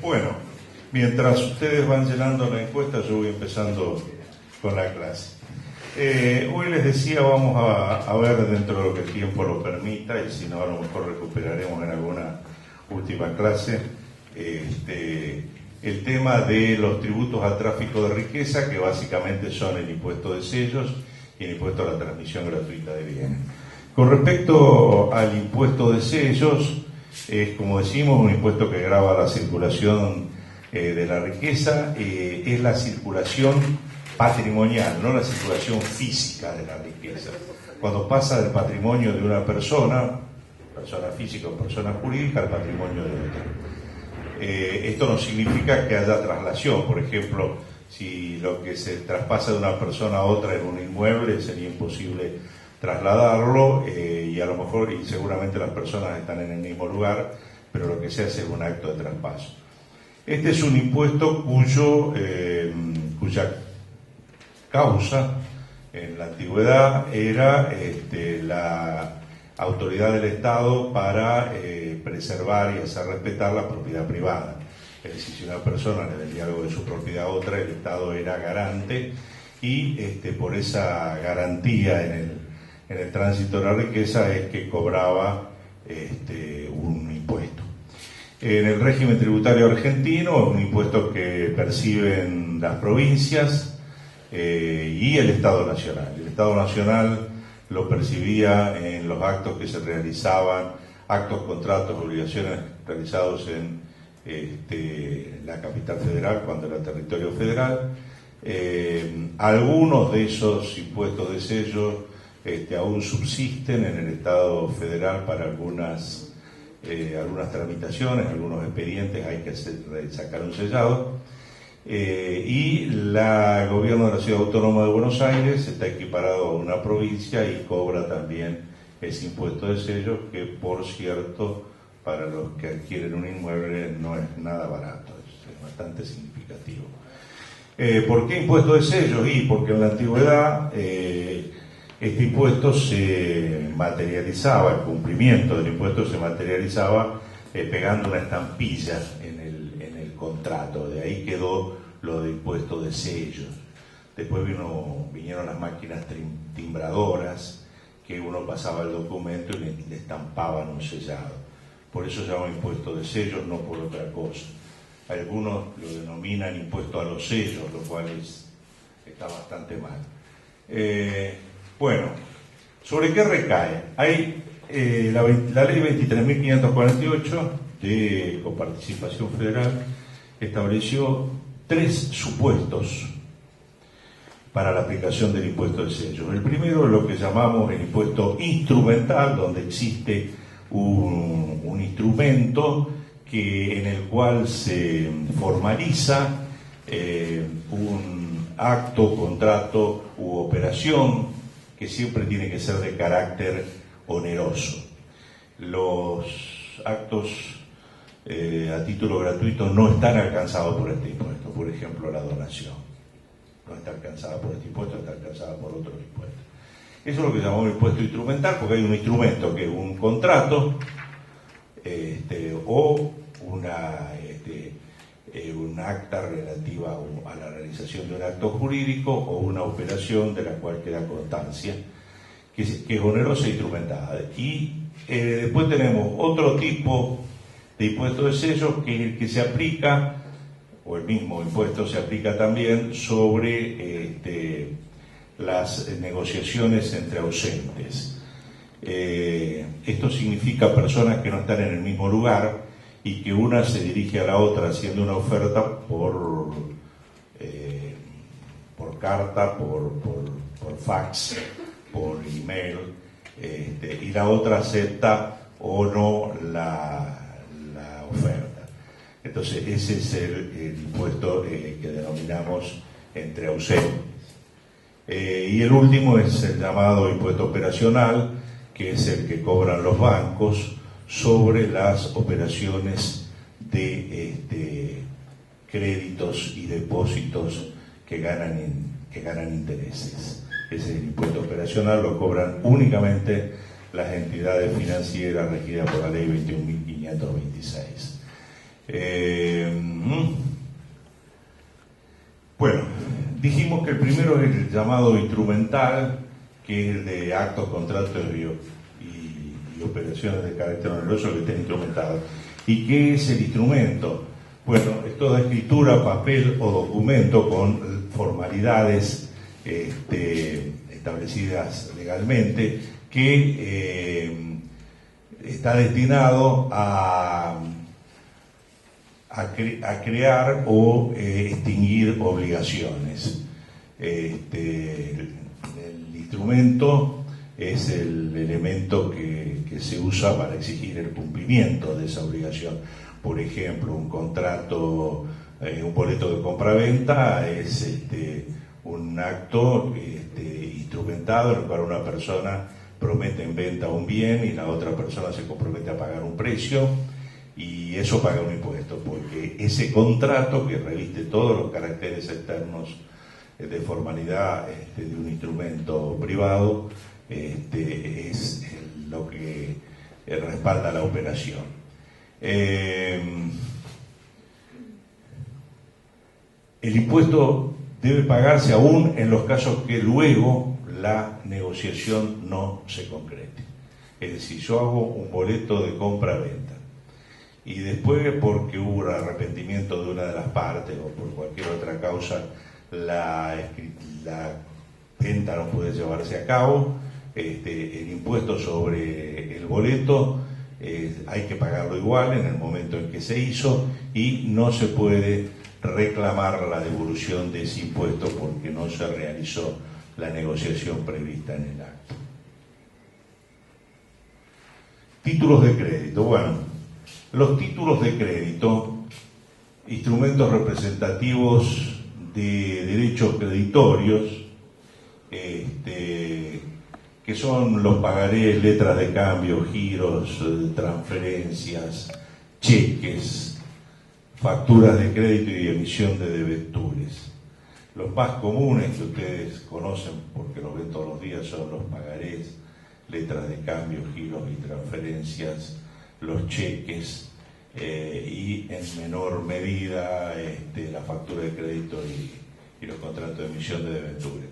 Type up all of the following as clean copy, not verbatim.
Bueno, mientras ustedes van llenando la encuesta, yo voy empezando con la clase. Hoy les decía, vamos a ver dentro de lo que el tiempo lo permita, y si no, a lo mejor recuperaremos en alguna última clase, el tema de los tributos al tráfico de riqueza, que básicamente son el impuesto de sellos y el impuesto a la transmisión gratuita de bienes. Con respecto al impuesto de sellos, es, como decimos, un impuesto que grava la circulación de la riqueza, es la circulación patrimonial, no la circulación física de la riqueza. Cuando pasa del patrimonio de una persona física o persona jurídica, al patrimonio de otra. Esto no significa que haya traslación. Por ejemplo, si lo que se traspasa de una persona a otra en un inmueble, sería imposible trasladarlo, y a lo mejor, y seguramente las personas están en el mismo lugar, pero lo que se hace es un acto de traspaso. Este es un impuesto cuya causa en la antigüedad era la autoridad del Estado para preservar y hacer respetar la propiedad privada. Es decir, si una persona le vendía algo de su propiedad a otra, el Estado era garante, y por esa garantía en el tránsito de la riqueza es que cobraba un impuesto. En el régimen tributario argentino es un impuesto que perciben las provincias y el Estado Nacional. El Estado Nacional lo percibía en los actos que se realizaban, actos, contratos, obligaciones realizados en la capital federal, cuando era territorio federal. Algunos de esos impuestos de sellos aún subsisten en el Estado federal para algunas tramitaciones, algunos expedientes hay que sacar un sellado. Y el gobierno de la Ciudad Autónoma de Buenos Aires está equiparado a una provincia y cobra también ese impuesto de sellos, que, por cierto, para los que adquieren un inmueble no es nada barato, es bastante significativo. ¿Por qué impuesto de sellos? Y porque en la antigüedad este impuesto se materializaba, el cumplimiento del impuesto se materializaba pegando una estampilla en el contrato. De ahí quedó lo de impuesto de sellos. Después vinieron las máquinas timbradoras, que uno pasaba el documento y le estampaban un sellado. Por eso se llama impuesto de sellos, no por otra cosa. Algunos lo denominan impuesto a los sellos, lo cual está bastante mal. Bueno, ¿sobre qué recae? Hay la ley 23.548 de coparticipación federal estableció 3 supuestos para la aplicación del impuesto de sellos. El primero es lo que llamamos el impuesto instrumental, donde existe un instrumento en el cual se formaliza un acto, contrato u operación que siempre tiene que ser de carácter oneroso. Los actos a título gratuito no están alcanzados por este impuesto. Por ejemplo, la donación no está alcanzada por este impuesto, está alcanzada por otros impuestos. Eso es lo que llamamos impuesto instrumental, porque hay un instrumento que es un contrato o un acta relativa a la realización de un acto jurídico o una operación de la cual queda constancia, que es onerosa e instrumentada. Y después tenemos otro tipo de impuesto de sellos, que es el que se aplica, o el mismo impuesto se aplica también sobre las negociaciones entre ausentes. Esto significa personas que no están en el mismo lugar y que una se dirige a la otra haciendo una oferta por carta, por fax, por email, y la otra acepta o no la oferta. Entonces ese es el impuesto que denominamos entre ausentes. Y el último es el llamado impuesto operacional, que es el que cobran los bancos sobre las operaciones de créditos y depósitos que ganan intereses. Ese es el impuesto operacional, lo cobran únicamente las entidades financieras regidas por la ley 21.526. Bueno, dijimos que el primero es el llamado instrumental, que es el de actos, contratos y operaciones de carácter oneroso que estén instrumentados. ¿Y qué es el instrumento? Bueno, es toda escritura, papel o documento con formalidades establecidas legalmente que está destinado a crear o extinguir obligaciones. El instrumento es el elemento que se usa para exigir el cumplimiento de esa obligación. Por ejemplo, un contrato, un boleto de compraventa es un acto instrumentado en el cual una persona promete en venta un bien y la otra persona se compromete a pagar un precio y eso paga un impuesto, porque ese contrato que reviste todos los caracteres externos de formalidad de un instrumento privado es lo que respalda la operación. El impuesto debe pagarse aún en los casos que luego la negociación no se concrete. Es decir, yo hago un boleto de compra-venta y después, porque hubo arrepentimiento de una de las partes o por cualquier otra causa, la venta no puede llevarse a cabo, el impuesto sobre el boleto hay que pagarlo igual en el momento en que se hizo y no se puede reclamar la devolución de ese impuesto porque no se realizó la negociación prevista en el acto. Títulos de crédito. Bueno, los títulos de crédito, instrumentos representativos de derechos creditorios, que son los pagarés, letras de cambio, giros, transferencias, cheques, facturas de crédito y emisión de debentures. Los más comunes que ustedes conocen porque los ven todos los días son los pagarés, letras de cambio, giros y transferencias, los cheques y en menor medida la factura de crédito y los contratos de emisión de debentures.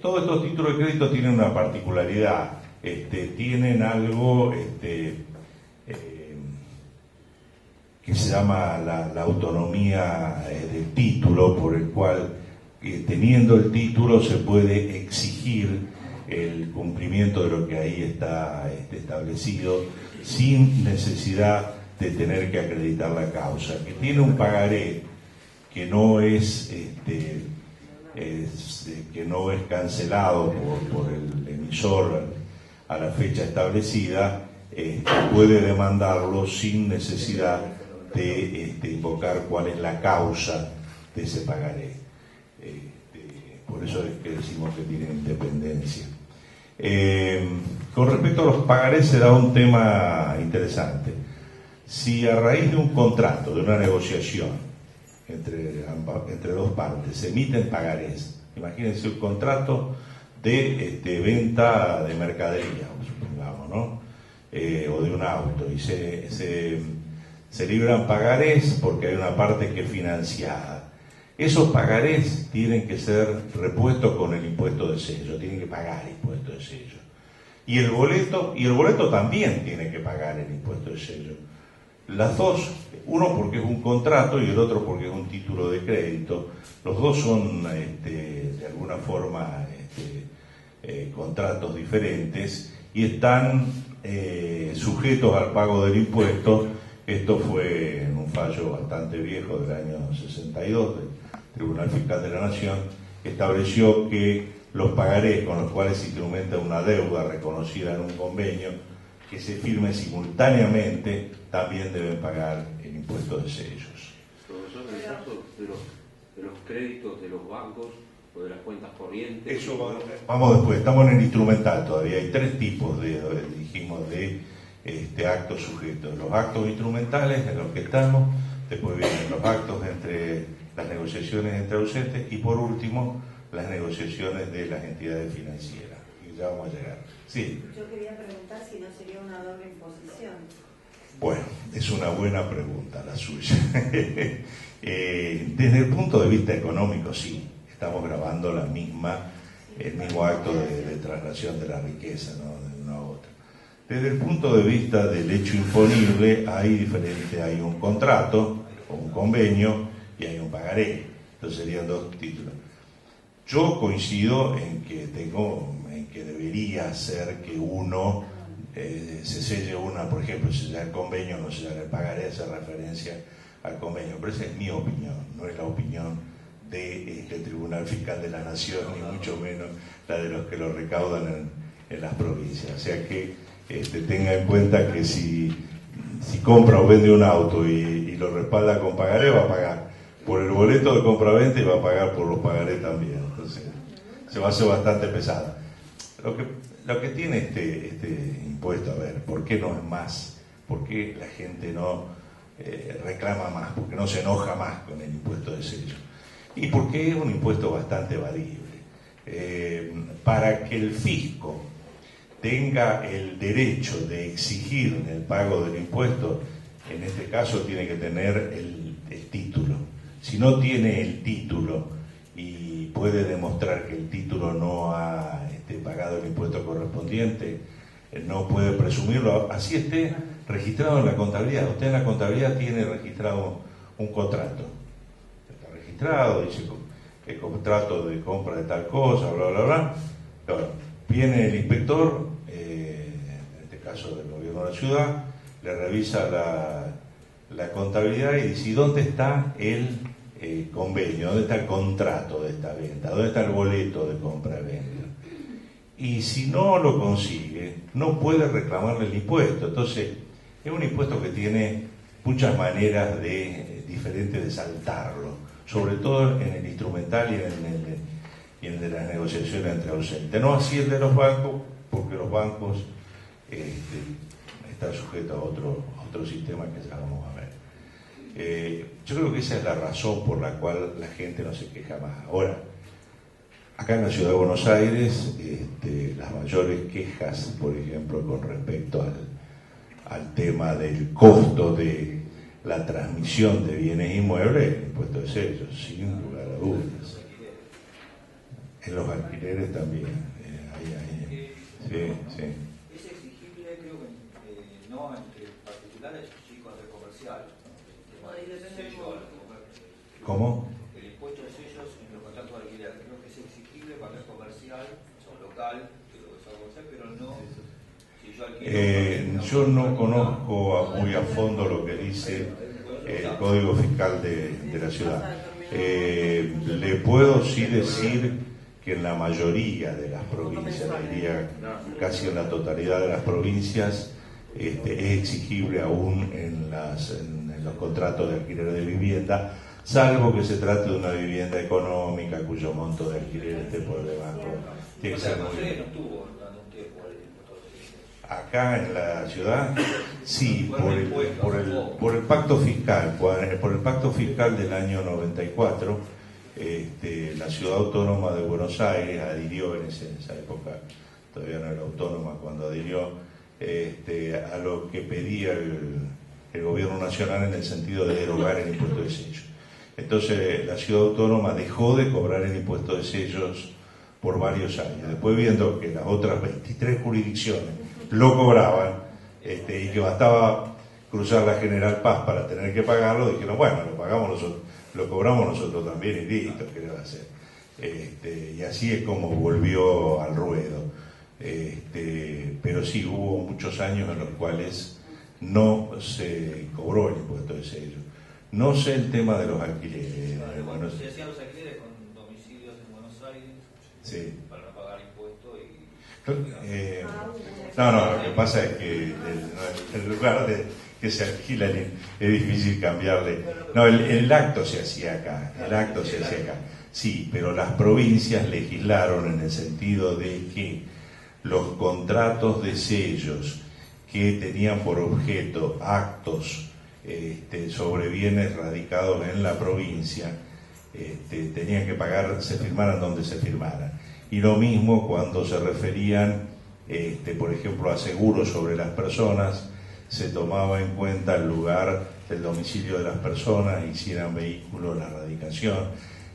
Todos estos títulos de crédito tienen una particularidad, tienen algo que se llama la autonomía del título, por el cual, teniendo el título, se puede exigir el cumplimiento de lo que ahí está establecido, sin necesidad de tener que acreditar la causa. Que tiene un pagaré que no es cancelado por el emisor a la fecha establecida, puede demandarlo sin necesidad de invocar cuál es la causa de ese pagaré. Por eso es que decimos que tiene independencia. Con respecto a los pagarés se da un tema interesante. Si a raíz de un contrato, de una negociación entre dos partes, se emiten pagarés, imagínense un contrato de venta de mercadería, supongamos, ¿no? O de un auto, y se libran pagarés porque hay una parte que es financiada. Esos pagarés tienen que ser repuestos con el impuesto de sello, tienen que pagar impuesto de sello. Y el boleto también tiene que pagar el impuesto de sello. Las dos, uno porque es un contrato y el otro porque es un título de crédito, los dos son de alguna forma contratos diferentes y están sujetos al pago del impuesto. Esto fue en un fallo bastante viejo del año 62 del Tribunal Fiscal de la Nación, que estableció que los pagarés con los cuales se instrumenta una deuda reconocida en un convenio que se firme simultáneamente también deben pagar el impuesto de sellos. Profesor, en el caso de los créditos de los bancos o de las cuentas corrientes. Eso vamos después, estamos en el instrumental todavía. Hay tres tipos de actos sujetos. Los actos instrumentales en los que estamos, después vienen los actos entre las negociaciones entre ausentes y por último las negociaciones de las entidades financieras. Y ya vamos a llegar. Sí. Yo quería preguntar si no sería una doble imposición. Bueno, es una buena pregunta la suya. Desde el punto de vista económico, sí, estamos grabando el mismo acto de traslación de la riqueza, ¿no?, de una a otra. Desde el punto de vista del hecho imponible hay un contrato o un convenio y hay un pagaré. Entonces serían dos títulos. Yo coincido en que debería ser que uno se selle por ejemplo, sellar el convenio, no sellar el pagaré, hacer referencia al convenio. Pero esa es mi opinión, no es la opinión del Tribunal Fiscal de la Nación, ni mucho menos la de los que lo recaudan en las provincias. O sea que tenga en cuenta que si compra o vende un auto y lo respalda con pagaré, va a pagar por el boleto de compra-venta y va a pagar por los pagarés también. Entonces se va a hacer bastante pesado. Lo que tiene este impuesto, a ver, ¿por qué no es más? ¿Por qué la gente no reclama más? ¿Por qué no se enoja más con el impuesto de sello? Y porque es un impuesto bastante evadible. Para que el fisco tenga el derecho de exigir el pago del impuesto, en este caso tiene que tener el título. Si no tiene el título y puede demostrar que el título no ha pagado el impuesto correspondiente, no puede presumirlo, así esté registrado en la contabilidad. Usted en la contabilidad tiene registrado un contrato. Está registrado, dice el contrato de compra de tal cosa, bla, bla, bla. Claro, viene el inspector, en este caso del gobierno de la ciudad, le revisa la contabilidad y dice, ¿dónde está el convenio? ¿Dónde está el contrato de esta venta? ¿Dónde está el boleto de compra-venta? Y si no lo consigue, no puede reclamarle el impuesto. Entonces, es un impuesto que tiene muchas maneras diferentes de saltarlo, sobre todo en el instrumental y en el de las negociaciones entre ausentes. No así el de los bancos, porque los bancos están sujetos a otro sistema que ya vamos a ver. Yo creo que esa es la razón por la cual la gente no se queja más. Ahora, acá en la Ciudad de Buenos Aires, las mayores quejas, por ejemplo, con respecto al tema del costo de la transmisión de bienes inmuebles, el impuesto de sello, sin lugar a dudas. En los alquileres también. Sí. Es exigible, creo que no entre particulares, sí contra comercial. ¿Cómo? El impuesto de sellos en los contratos de alquiler, creo que es exigible cuando es comercial o local, pero no si yo alquilo. Yo no conozco muy a fondo lo que dice el Código Fiscal de la ciudad. Le puedo sí decir que en la mayoría de las provincias, diría casi en la totalidad de las provincias, es exigible aún en los contratos de alquiler de vivienda, salvo que se trate de una vivienda económica cuyo monto de alquiler esté por debajo. Tiene que ser muy... Acá en la ciudad, sí, por el pacto fiscal, por el pacto fiscal del año 94, la Ciudad Autónoma de Buenos Aires adhirió en esa época, todavía no era autónoma cuando adhirió, a lo que pedía el gobierno nacional en el sentido de derogar el impuesto de sellos. Entonces la Ciudad Autónoma dejó de cobrar el impuesto de sellos por varios años. Después, viendo que las otras 23 jurisdicciones lo cobraban y que bastaba cruzar la General Paz para tener que pagarlo, dijeron, bueno, lo cobramos nosotros también y listo, ¿qué le va a hacer? Y así es como volvió al ruedo. Pero sí, hubo muchos años en los cuales no se cobró el impuesto de sello. No sé el tema de los alquileres. Se hacían los alquileres con domicilios en Buenos Aires, sí, para no pagar impuestos y... No, lo que pasa es que en lugar de que se alquila es difícil cambiarle. No, el acto se hacía acá, sí, pero las provincias legislaron en el sentido de que los contratos de sellos que tenían por objeto actos sobre bienes radicados en la provincia, tenían que pagar, se firmaran donde se firmaran. Y lo mismo cuando se referían, por ejemplo, a seguros sobre las personas, se tomaba en cuenta el lugar del domicilio de las personas y si eran vehículos, la radicación.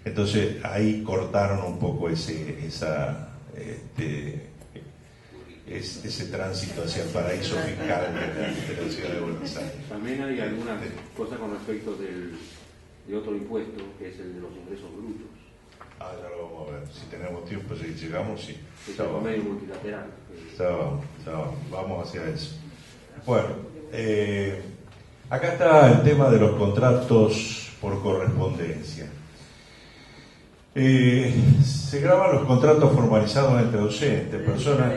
Entonces ahí cortaron un poco ese tránsito hacia el paraíso fiscal de la ciudad de Buenos Aires. También hay algunas cosas con respecto de otro impuesto, que es el de los ingresos brutos. Ah, ya lo vamos a ver. Si tenemos tiempo, si llegamos, sí. Es el convenio multilateral. Ya vamos hacia eso. Bueno, acá está el tema de los contratos por correspondencia. Se graban los contratos formalizados entre docentes, personas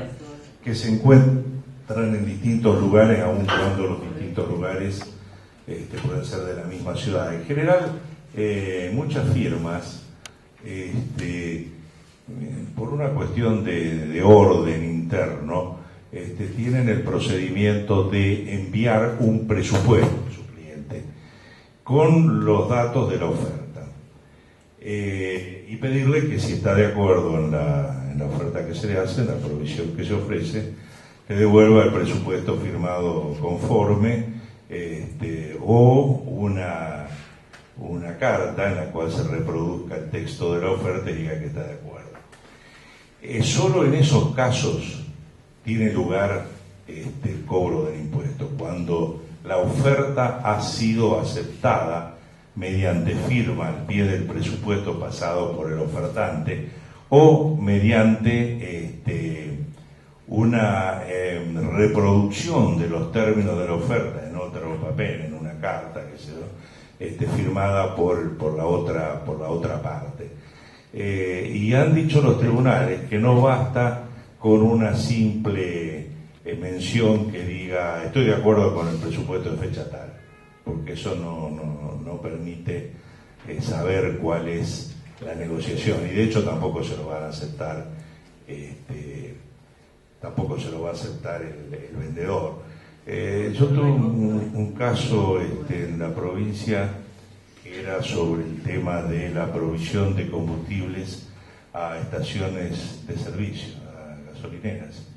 que se encuentran en distintos lugares, aun cuando los distintos lugares pueden ser de la misma ciudad. En general, muchas firmas, por una cuestión de orden interno, tienen el procedimiento de enviar un presupuesto a su cliente con los datos de la oferta y pedirle que si está de acuerdo en la oferta que se le hace, en la provisión que se ofrece, que devuelva el presupuesto firmado conforme o una carta en la cual se reproduzca el texto de la oferta y diga que está de acuerdo. Solo en esos casos tiene lugar el cobro del impuesto, cuando la oferta ha sido aceptada mediante firma al pie del presupuesto pasado por el ofertante o mediante una reproducción de los términos de la oferta en otro papel, en una carta que firmada por la otra parte. Y han dicho los tribunales que no basta con una simple mención que diga estoy de acuerdo con el presupuesto de fecha tal, porque eso no permite saber cuál es la negociación, y de hecho tampoco se lo van a aceptar el vendedor. Yo tuve un caso en la provincia que era sobre el tema de la provisión de combustibles a estaciones de servicio, a gasolineras.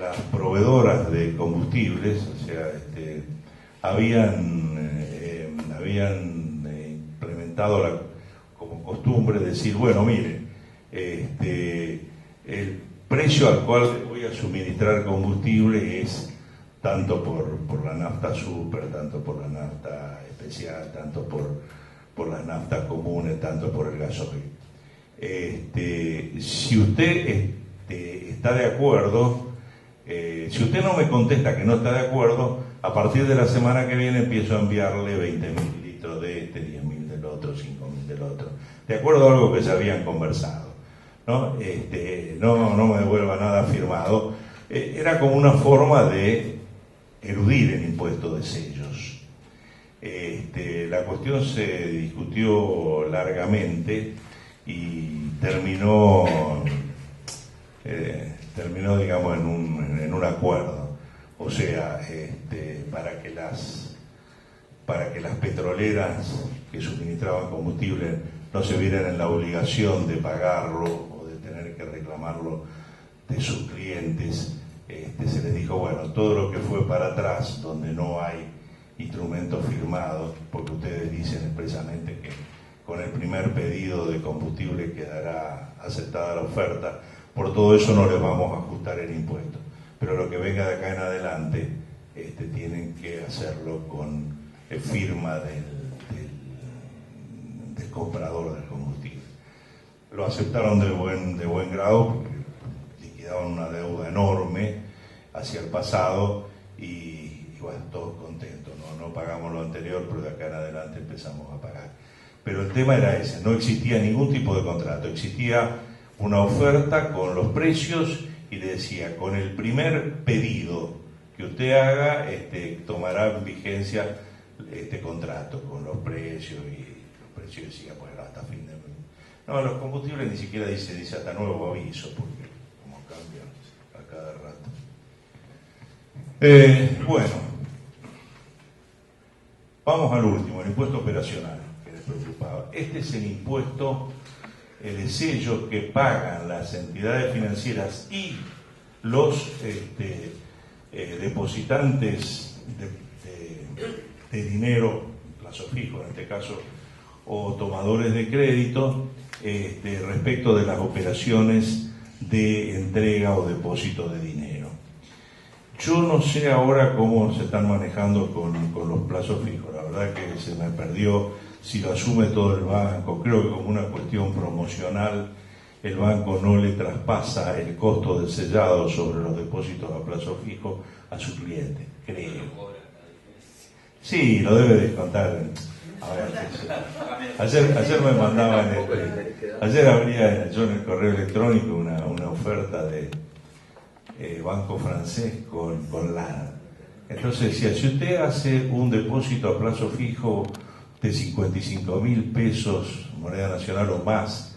Las proveedoras de combustibles, o sea, habían implementado como costumbre decir, bueno, mire, el precio al cual le voy a suministrar combustible es tanto por la nafta super, tanto por la nafta especial, tanto por las naftas comunes, tanto por el gasoil. Si usted está de acuerdo, si usted no me contesta que no está de acuerdo, a partir de la semana que viene empiezo a enviarle 20.000 litros de 10.000 del otro, 5.000 del otro, de acuerdo a algo que se habían conversado, ¿no? No me devuelva nada firmado. Era como una forma de eludir el impuesto de sellos. La cuestión se discutió largamente y terminó digamos en un acuerdo, o sea, para que las petroleras que suministraban combustible no se vieran en la obligación de pagarlo o de tener que reclamarlo de sus clientes, se les dijo, bueno, todo lo que fue para atrás, donde no hay instrumentos firmados, porque ustedes dicen expresamente que con el primer pedido de combustible quedará aceptada la oferta, por todo eso no les vamos a ajustar el impuesto, pero lo que venga de acá en adelante tienen que hacerlo con firma del comprador del combustible. Lo aceptaron de buen grado porque liquidaban una deuda enorme hacia el pasado y bueno, todos contentos, no pagamos lo anterior, pero de acá en adelante empezamos a pagar. Pero el tema era ese, no existía ningún tipo de contrato, existía una oferta con los precios y le decía, con el primer pedido que usted haga, tomará vigencia este contrato con los precios, y los precios decía, bueno, hasta fin de mes. No, los combustibles ni siquiera dice hasta nuevo aviso, porque como cambian a cada rato. Bueno, vamos al último, el impuesto operacional, que les preocupaba. Este es el impuesto de sello que pagan las entidades financieras y los depositantes de dinero, plazo fijo en este caso, o tomadores de crédito, respecto de las operaciones de entrega o depósito de dinero. Yo no sé ahora cómo se están manejando con los plazos fijos, la verdad que se me perdió si lo asume todo el banco. Creo que como una cuestión promocional el banco no le traspasa el costo del sellado sobre los depósitos a plazo fijo a su cliente, creo. Sí, lo debe descontar. A ver, ayer me mandaban, ayer abría yo en el correo electrónico una oferta de banco francés con LAN. Entonces decía, si usted hace un depósito a plazo fijo de 55.000 pesos, moneda nacional o más,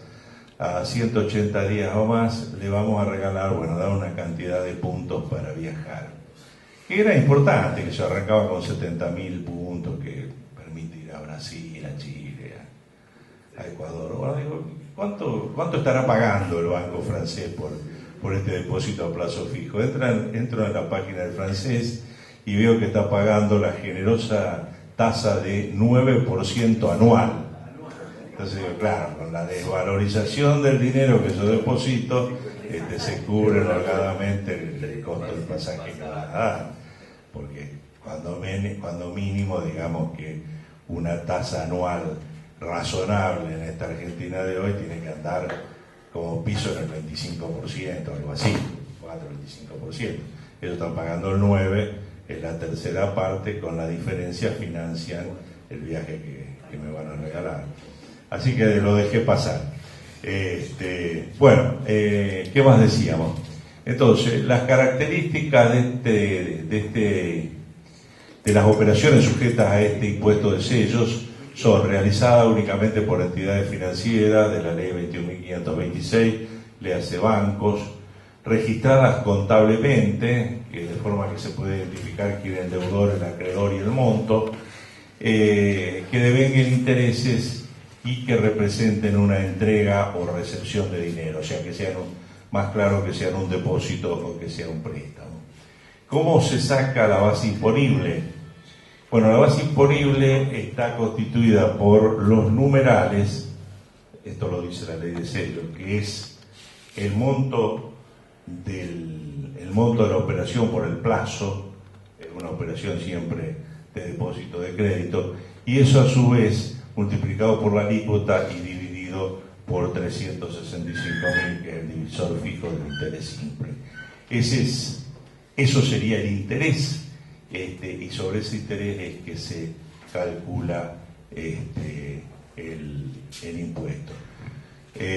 a 180 días o más, le vamos a regalar, bueno, dar una cantidad de puntos para viajar. Que era importante, que se arrancaba con 70.000 puntos, que permite ir a Brasil, a Chile, a Ecuador. Bueno, digo, ¿cuánto estará pagando el banco francés por este depósito a plazo fijo? Entro en la página del francés y veo que está pagando la generosa tasa de 9% anual. Entonces digo, claro, con la desvalorización del dinero que yo deposito, se cubre holgadamente el costo del pasaje que va a dar, porque cuando mínimo, digamos que una tasa anual razonable en esta Argentina de hoy tiene que andar como piso en el 25%, algo así, 4-25%. Ellos están pagando el 9%, es la tercera parte, con la diferencia financian el viaje que me van a regalar. Así que lo dejé pasar. Bueno, ¿qué más decíamos? Entonces, las características de las operaciones sujetas a este impuesto de sellos son realizadas únicamente por entidades financieras de la ley 21.526, le hace bancos, registradas contablemente, de forma que se puede identificar quién es el deudor, el acreedor y el monto, que devenguen intereses y que representen una entrega o recepción de dinero, o sea, que sean más claro que sean un depósito o que sea un préstamo. ¿Cómo se saca la base imponible? Bueno, la base imponible está constituida por los numerales, esto lo dice la ley de sellos, que es el monto de la operación por el plazo, una operación siempre de depósito de crédito, y eso a su vez multiplicado por la alícuota y dividido por 365.000, que es el divisor fijo del interés simple. Eso sería el interés, y sobre ese interés es que se calcula el impuesto. ¿Cuánto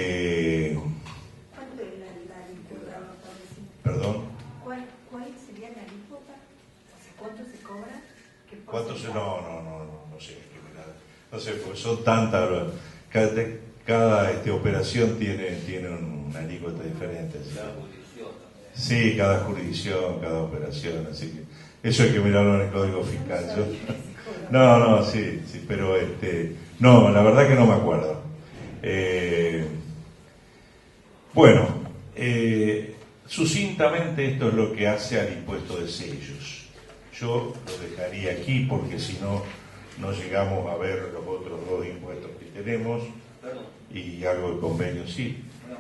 es la alícuota? ¿Perdón? ¿Cuál sería la alícuota? O sea, ¿cuánto se cobra? ¿Cuánto se...? No sé. No sé, porque son tantas, cada operación tiene una alícuota diferente. Cada jurisdicción también. Sí, cada jurisdicción, cada operación, así que eso hay que mirarlo en el Código Fiscal. Sí, pero no, la verdad que no me acuerdo. Bueno, sucintamente esto es lo que hace al impuesto de sellos. Yo lo dejaría aquí porque si no llegamos a ver los otros dos impuestos que tenemos. Perdón. Y algo de convenio, sí. Por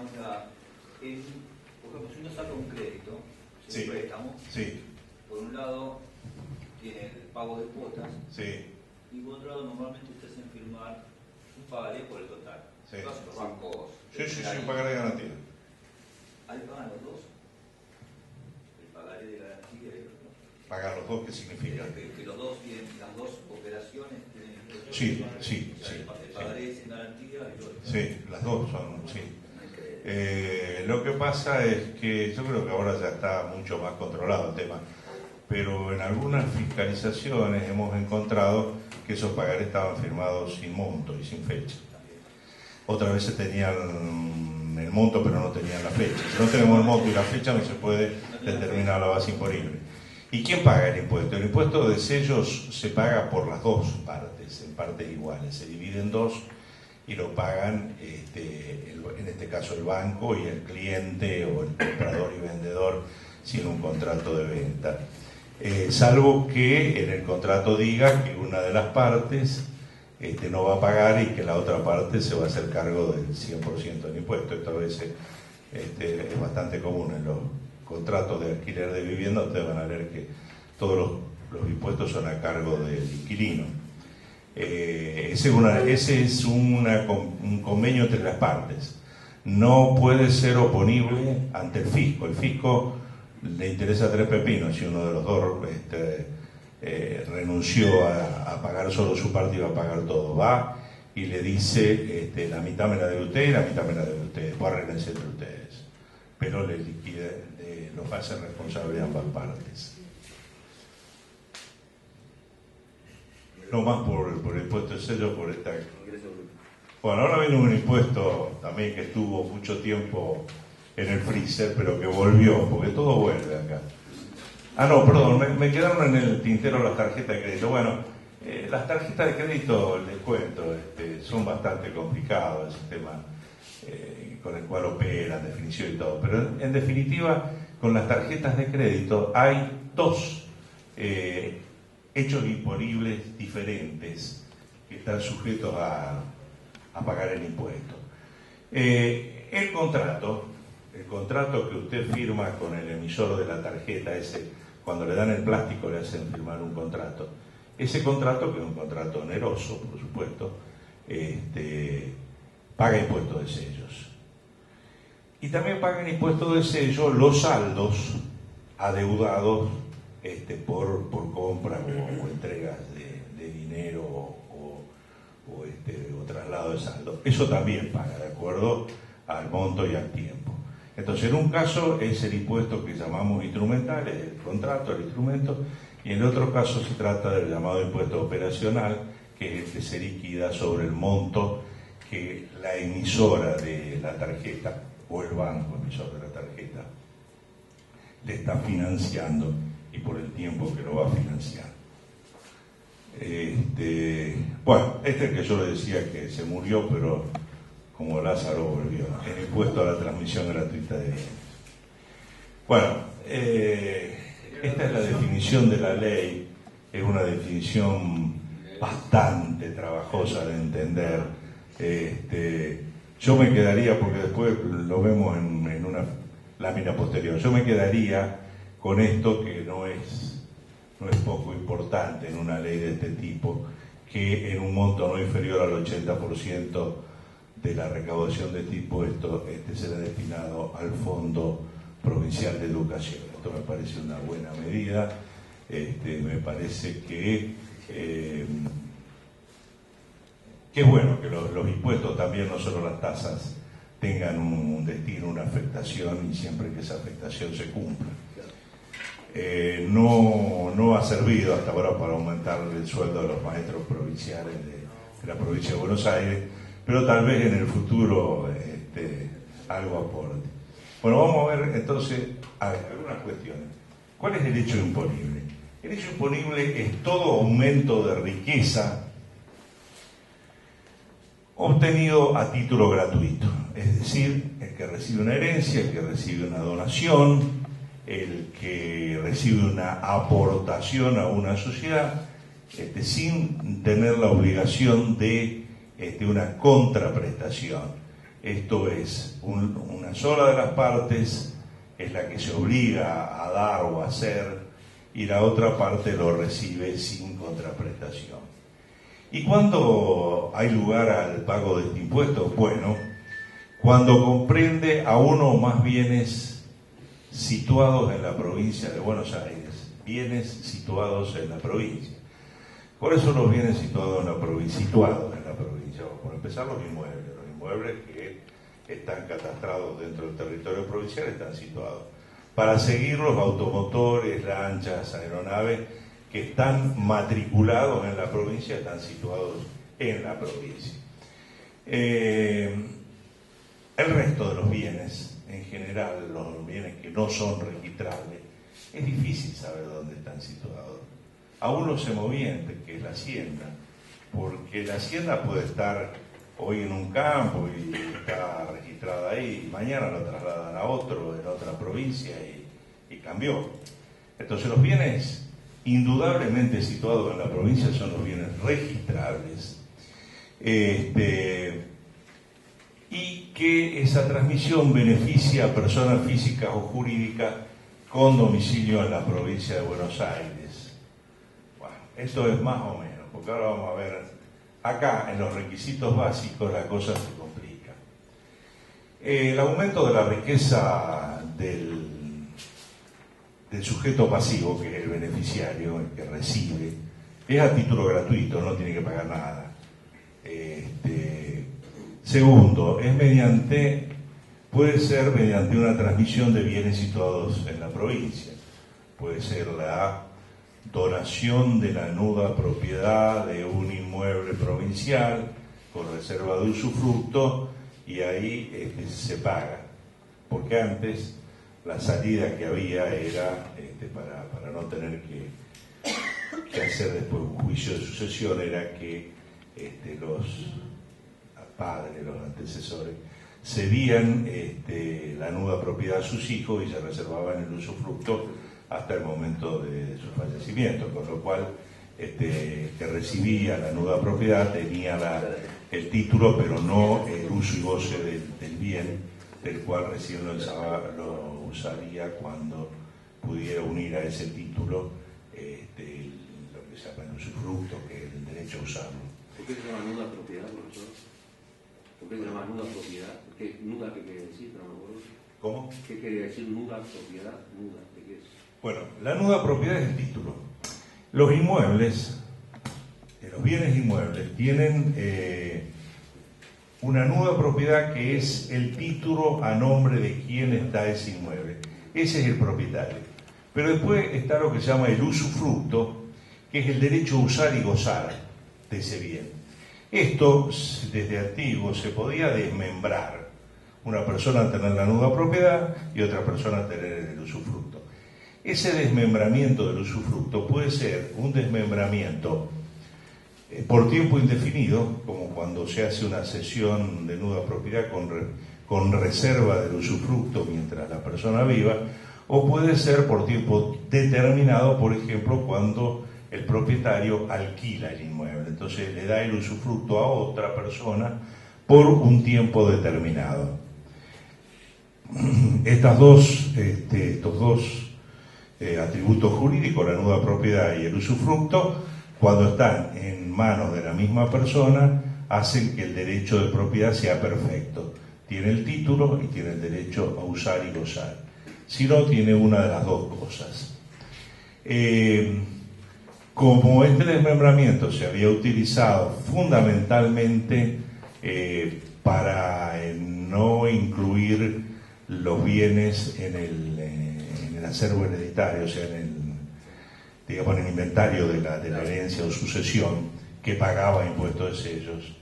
ejemplo, si uno saca un crédito, Sí. un préstamo, Sí, por un lado tiene el pago de cuotas, sí, y por otro lado normalmente usted hacen firmar un pagaré por el total. sí. Lo hacen los bancos. Sí, un pagaré de garantía. Ahí pagan los dos. El pagaré de garantía y los dos. Pagar los dos, ¿qué significa? Que los dos tienen, las dos operaciones tienen. Sí. El pagaré sin garantía y lo otro. Sí, las dos son, sí. Lo que pasa es que yo creo que ahora ya está mucho más controlado el tema, pero en algunas fiscalizaciones hemos encontrado que esos pagarés estaban firmados sin monto y sin fecha. Otras veces tenían el monto pero no tenían la fecha. Si no tenemos el monto y la fecha no se puede determinar la base imponible. ¿Y quién paga el impuesto? El impuesto de sellos se paga por las dos partes, en partes iguales. Se divide en dos y lo pagan, en este caso el banco y el cliente o el comprador y vendedor sin un contrato de venta. Salvo que en el contrato diga que una de las partes no va a pagar y que la otra parte se va a hacer cargo del 100% del impuesto. Esto a veces es bastante común en los contratos de alquiler de vivienda. Ustedes van a ver que todos los impuestos son a cargo del inquilino. Ese es un convenio entre las partes. No puede ser oponible ante el fisco. El fisco le interesa tres pepinos. Si uno de los dos renunció a pagar solo su parte y va a pagar todo, va y le dice la mitad me la debe usted y la mitad me la debe usted, después arreglense entre ustedes, pero los hace responsable de ambas partes. No más por el impuesto de sello, por esta. Bueno, ahora viene un impuesto también que estuvo mucho tiempo en el freezer, pero que volvió, porque todo vuelve acá. Ah, no, perdón, me quedaron en el tintero las tarjetas de crédito. Bueno, las tarjetas de crédito, les cuento, son bastante complicados, el sistema con el cual operan, definición y todo. Pero en definitiva, con las tarjetas de crédito hay dos hechos imponibles diferentes que están sujetos a pagar el impuesto. El contrato que usted firma con el emisor de la tarjeta, cuando le dan el plástico le hacen firmar un contrato. Ese contrato, que es un contrato oneroso, por supuesto, paga impuestos de sellos. Y también pagan impuestos de sello los saldos adeudados por compras o entregas de dinero o traslado de saldo. Eso también paga, de acuerdo al monto y al tiempo. Entonces, en un caso es el impuesto que llamamos instrumental, es el contrato, el instrumento, y en otro caso se trata del llamado impuesto operacional, que es el que se liquida sobre el monto que la emisora de la tarjeta o el banco emisor de la tarjeta le está financiando y por el tiempo que lo va a financiar. Bueno, es el que yo le decía que se murió, pero como Lázaro volvió, el impuesto a la transmisión gratuita de bienes. Bueno, esta es la definición de la ley, es una definición bastante trabajosa de entender. Yo me quedaría, porque después lo vemos en una lámina posterior, yo me quedaría con esto que no es poco importante en una ley de este tipo, que en un monto no inferior al 80% de la recaudación de este impuesto será destinado al Fondo Provincial de Educación. Esto me parece una buena medida, me parece que es bueno que los impuestos también, no solo las tasas, tengan un destino, una afectación, y siempre que esa afectación se cumpla. No ha servido hasta ahora para aumentar el sueldo de los maestros provinciales de la provincia de Buenos Aires, pero tal vez en el futuro algo aporte. Bueno, vamos a ver entonces algunas cuestiones. ¿Cuál es el hecho imponible? El hecho imponible es todo aumento de riqueza obtenido a título gratuito, es decir, el que recibe una herencia, el que recibe una donación, el que recibe una aportación a una sociedad, sin tener la obligación de una contraprestación. Esto es, una sola de las partes es la que se obliga a dar o a hacer, y la otra parte lo recibe sin contraprestación. ¿Y cuándo hay lugar al pago de este impuesto? Bueno, cuando comprende a uno o más bienes situados en la provincia de Buenos Aires, bienes situados en la provincia. Por eso los bienes situados en la provincia, por empezar los inmuebles que están catastrados dentro del territorio provincial están situados. Para seguir los automotores, lanchas, aeronaves que están matriculados en la provincia están situados en la provincia. El resto de los bienes, en general, los bienes que no son registrables, es difícil saber dónde están situados. Aún los semovientes, que es la hacienda, porque la hacienda puede estar hoy en un campo y está registrada ahí, y mañana lo trasladan a otro, en otra provincia, y cambió. Entonces los bienes indudablemente situados en la provincia son los bienes registrables, y que esa transmisión beneficia a personas físicas o jurídicas con domicilio en la provincia de Buenos Aires. Bueno, esto es más o menos, porque ahora vamos a ver, acá en los requisitos básicos la cosa se complica. El aumento de la riqueza del sujeto pasivo, que es el beneficiario, el que recibe, es a título gratuito, no tiene que pagar nada. Segundo, puede ser mediante una transmisión de bienes situados en la provincia. Puede ser la donación de la nuda propiedad de un inmueble provincial con reserva de usufructo, y ahí se paga, porque antes la salida que había era, para no tener que hacer después un juicio de sucesión, era que los padres, los antecesores, cedían la nuda propiedad a sus hijos y se reservaban el usufructo hasta el momento de su fallecimiento, con lo cual que recibía la nuda propiedad tenía el título, pero no el uso y goce del bien, del cual recién lo usaría cuando pudiera unir a ese título lo que se llama el usufructo, que es el derecho a usarlo. ¿Por qué se llama nuda propiedad, profesor? ¿Por qué se llama nuda propiedad? ¿Nuda qué quiere decir? No me acuerdo. ¿Cómo? ¿Qué quiere decir nuda propiedad? ¿Nuda de qué es? Bueno, la nuda propiedad es el título. Los inmuebles, los bienes inmuebles, tienen una nuda propiedad que es el título a nombre de quien está ese inmueble. Ese es el propietario. Pero después está lo que se llama el usufructo, que es el derecho a usar y gozar de ese bien. Esto, desde antiguo, se podía desmembrar. Una persona tener la nuda propiedad y otra persona tener el usufructo. Ese desmembramiento del usufructo puede ser un desmembramiento por tiempo indefinido, como cuando se hace una cesión de nuda propiedad con reserva del usufructo mientras la persona viva, o puede ser por tiempo determinado, por ejemplo, cuando el propietario alquila el inmueble. Entonces le da el usufructo a otra persona por un tiempo determinado. Estos dos atributos jurídicos, la nuda propiedad y el usufructo, cuando están en manos de la misma persona, hacen que el derecho de propiedad sea perfecto. Tiene el título y tiene el derecho a usar y gozar. Si no, tiene una de las dos cosas. Como este desmembramiento se había utilizado fundamentalmente para no incluir los bienes en el acervo hereditario, o sea, en el inventario de la herencia o sucesión, que pagaba impuestos de sellos,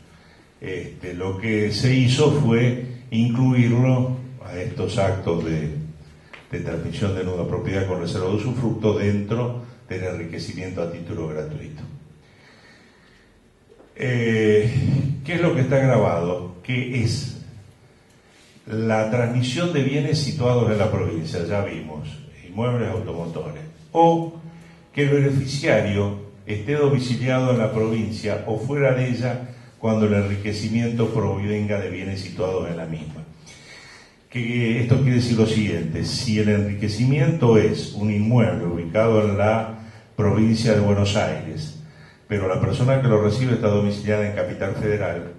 lo que se hizo fue incluirlo a estos actos de transmisión de nuda propiedad con reserva de usufructo dentro del enriquecimiento a título gratuito. ¿Qué es lo que está grabado? Que es la transmisión de bienes situados en la provincia, ya vimos, inmuebles, automotores, o que el beneficiario esté domiciliado en la provincia o fuera de ella cuando el enriquecimiento provenga de bienes situados en la misma. Que esto quiere decir lo siguiente: si el enriquecimiento es un inmueble ubicado en la provincia de Buenos Aires, pero la persona que lo recibe está domiciliada en Capital Federal,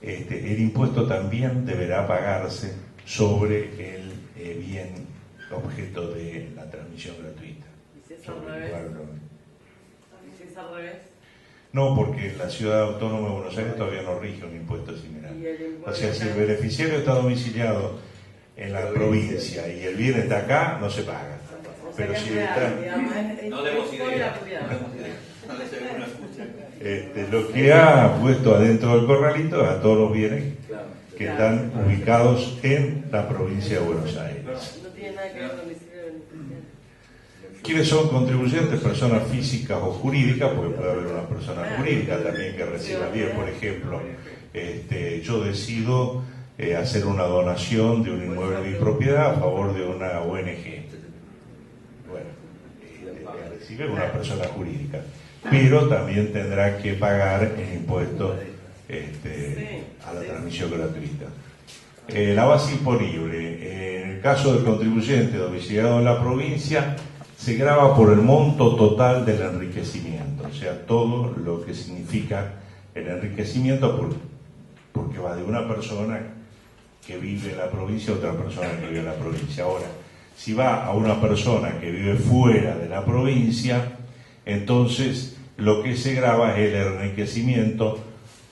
el impuesto también deberá pagarse sobre el bien objeto de la transmisión gratuita. ¿Y si es al revés? ¿Y si es al revés? No, porque la ciudad autónoma de Buenos Aires todavía no rige un impuesto similar. O sea, si el beneficiario está domiciliado en la provincia y el bien está acá, no se paga. Pero si está... No demos idea. No les escucha. Lo que ha puesto adentro del corralito es a todos los bienes que están ubicados en la provincia de Buenos Aires. No tiene nada que ver con el domicilio beneficiario. ¿Quiénes son contribuyentes? Personas físicas o jurídicas, porque puede haber una persona jurídica también que reciba bien. Por ejemplo, yo decido hacer una donación de un inmueble de mi propiedad a favor de una ONG. bueno, que recibe una persona jurídica, pero también tendrá que pagar el impuesto a la transmisión gratuita. La base imponible, en el caso del contribuyente domiciliado en la provincia, se grava por el monto total del enriquecimiento, o sea, todo lo que significa el enriquecimiento, porque va de una persona que vive en la provincia a otra persona que vive en la provincia. Ahora, si va a una persona que vive fuera de la provincia, entonces lo que se grava es el enriquecimiento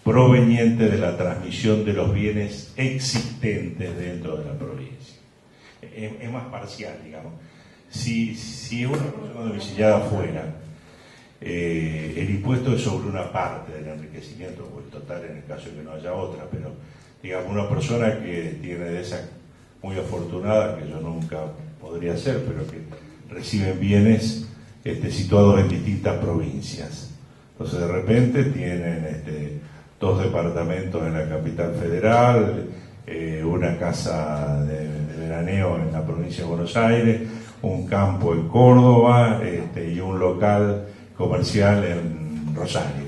proveniente de la transmisión de los bienes existentes dentro de la provincia. Es más parcial, digamos. Si es una persona domiciliada afuera, el impuesto es sobre una parte del enriquecimiento, o el total en el caso de que no haya otra, pero digamos una persona que tiene de esas muy afortunada, que yo nunca podría ser, pero que reciben bienes situados en distintas provincias. Entonces de repente tienen 2 departamentos en la capital federal, una casa de veraneo en la provincia de Buenos Aires, un campo en Córdoba y un local comercial en Rosario.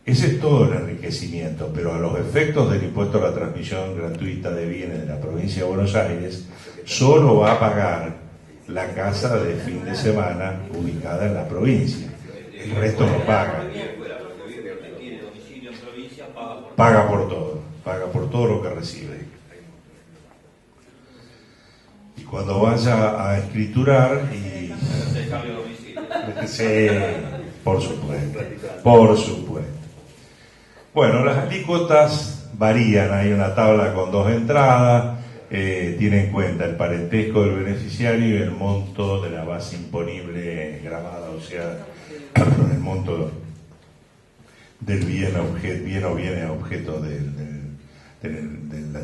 Ese es todo el enriquecimiento, pero a los efectos del impuesto a la transmisión gratuita de bienes de la provincia de Buenos Aires, solo va a pagar la casa de fin de semana ubicada en la provincia. El resto no paga. Paga por todo lo que recibe. Y cuando vaya a escriturar sí, por supuesto. Bueno, las alícuotas varían, hay una tabla con 2 entradas, tiene en cuenta el parentesco del beneficiario y el monto de la base imponible gravada, o sea, el monto del bien o bienes objeto del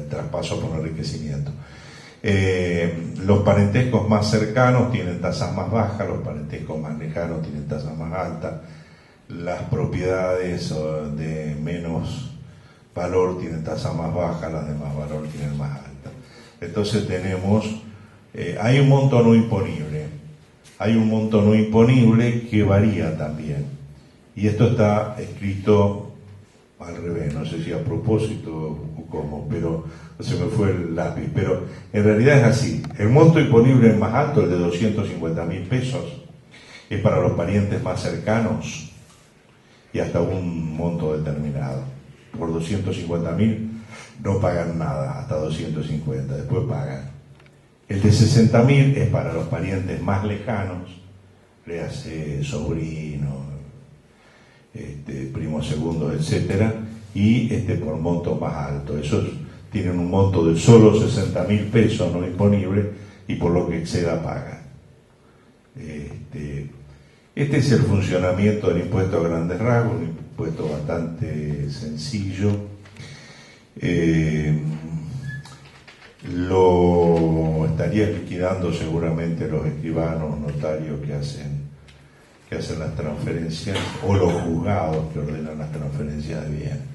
traspaso por enriquecimiento. Los parentescos más cercanos tienen tasas más bajas, los parentescos más lejanos tienen tasas más altas, las propiedades de menos valor tienen tasas más bajas, las de más valor tienen más altas. Entonces tenemos, hay un monto no imponible que varía también, y esto está escrito al revés, no sé si a propósito o cómo, pero se me fue el lápiz, pero en realidad es así. El monto imponible más alto, el de 250.000 pesos, es para los parientes más cercanos y hasta un monto determinado. Por 250.000 no pagan nada, hasta 250, después pagan. El de 60.000 es para los parientes más lejanos, le hace sobrino, primo segundo, etcétera, y por monto más alto. Esos tienen un monto de solo 60.000 pesos no imponible y por lo que exceda pagan. Este es el funcionamiento del impuesto a grandes rasgos, un impuesto bastante sencillo. Lo estaría liquidando seguramente los escribanos, notarios que hacen las transferencias, o los juzgados que ordenan las transferencias de bien.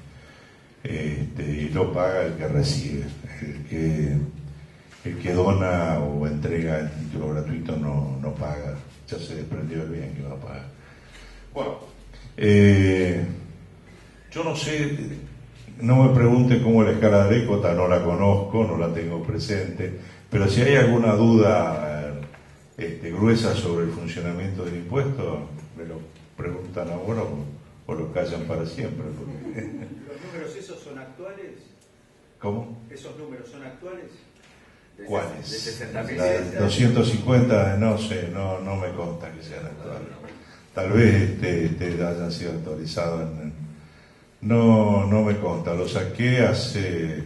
Y lo paga el que recibe. El que dona o entrega el título gratuito no paga, ya se desprendió el bien que va a pagar. Bueno, yo no sé, no me pregunten cómo es la escala de alícuota, no la conozco, no la tengo presente, pero si hay alguna duda gruesa sobre el funcionamiento del impuesto, me lo preguntan ahora o lo callan para siempre. Porque... ¿Los números esos son actuales? ¿Cómo? ¿Esos números son actuales? ¿Cuáles? De 60.000. La de 250, no sé, no me consta que sean actuales. Tal vez hayan sido actualizados no me consta, lo saqué hace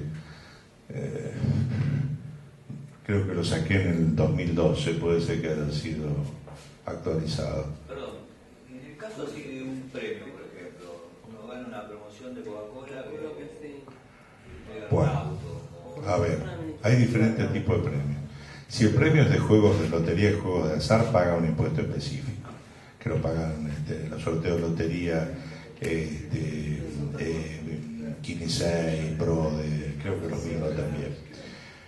creo que lo saqué en el 2012, puede ser que haya sido actualizado. Perdón, en el caso así de un premio, por ejemplo, uno gana una promoción de Coca-Cola, creo que sí. Bueno, a ver, hay diferentes tipos de premios. Si el premio es de juegos de lotería y juegos de azar, paga un impuesto específico, que lo pagan los sorteos de lotería, Quinisei, Prode, creo que los mismos también.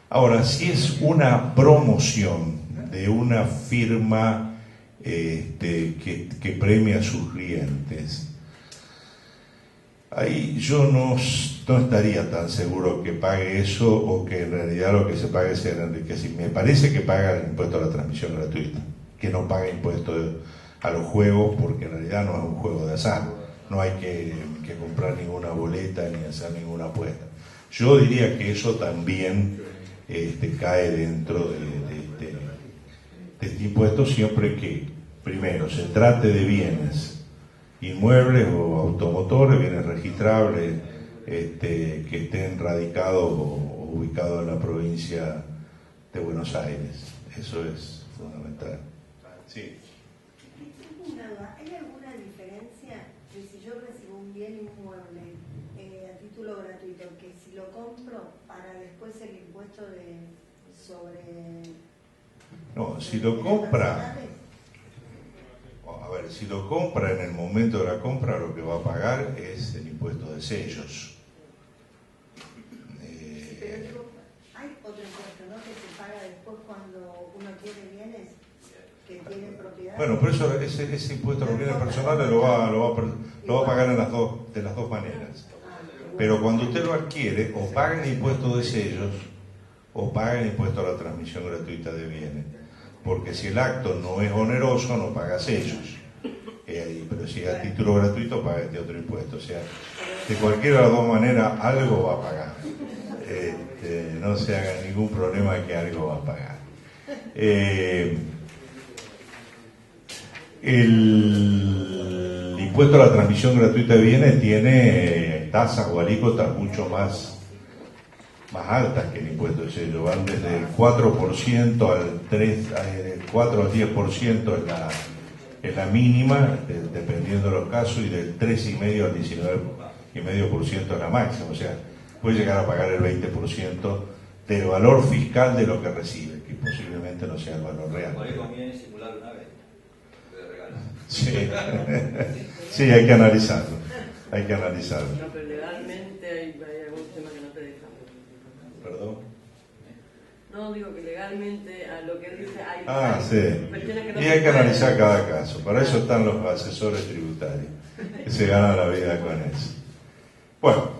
Ahora, si es una promoción de una firma que premia a sus clientes. Ahí yo no estaría tan seguro que pague eso o que en realidad lo que se pague sea el enriquecimiento. Me parece que paga el impuesto a la transmisión gratuita, que no paga impuesto a los juegos, porque en realidad no es un juego de azar. No hay que comprar ninguna boleta ni hacer ninguna apuesta. Yo diría que eso también cae dentro de este impuesto, siempre que, primero, se trate de bienes inmuebles o automotores, bienes registrables, que estén radicados o ubicados en la provincia de Buenos Aires. Eso es fundamental. Sí. Tengo una duda. ¿Hay alguna diferencia de si yo recibo un bien inmueble a título gratuito, que si lo compro para después el impuesto sobre... No, si lo compra... A ver, si lo compra en el momento de la compra, lo que va a pagar es el impuesto de sellos. Pero digo, hay otro impuesto, ¿no?, que se paga después cuando uno tiene bienes que tienen propiedad. Bueno, por eso ese impuesto a los bienes personales lo va a pagar de las dos maneras. Pero cuando usted lo adquiere, o paga el impuesto de sellos, o paga el impuesto a la transmisión gratuita de bienes. Porque si el acto no es oneroso, no paga sellos. Pero si es a título gratuito, paga este otro impuesto. O sea, de cualquiera de las dos maneras, algo va a pagar. No se haga ningún problema de que algo va a pagar. El impuesto a la transmisión gratuita de bienes tiene tasas o alícuotas mucho más altas que el impuesto de sello. Van desde el 4% al 4 al 10% en la mínima, dependiendo de los casos, y del 3,5 al 19,5% en la máxima. O sea, puede llegar a pagar el 20% del valor fiscal de lo que recibe, que posiblemente no sea el valor real. Por ahí conviene simular una vez, de regalo. Sí. Sí, hay que analizarlo. Hay que analizarlo. No, pero legalmente hay algún tema que no te deja. ¿Perdón? No, digo que legalmente a lo que él dice hay Sí. cuestiones que no Y se hay que pueden. analizar cada caso. Para eso están los asesores tributarios, que se ganan la vida con eso. Bueno,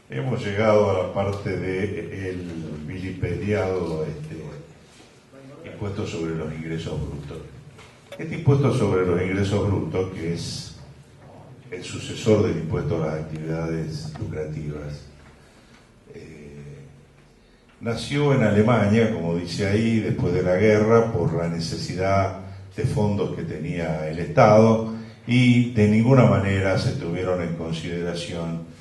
hemos llegado a la parte del vilipendiado impuesto sobre los ingresos brutos. Este impuesto sobre los ingresos brutos, que es el sucesor del impuesto a las actividades lucrativas, nació en Alemania, como dice ahí, después de la guerra, por la necesidad de fondos que tenía el Estado, y de ninguna manera se tuvieron en consideración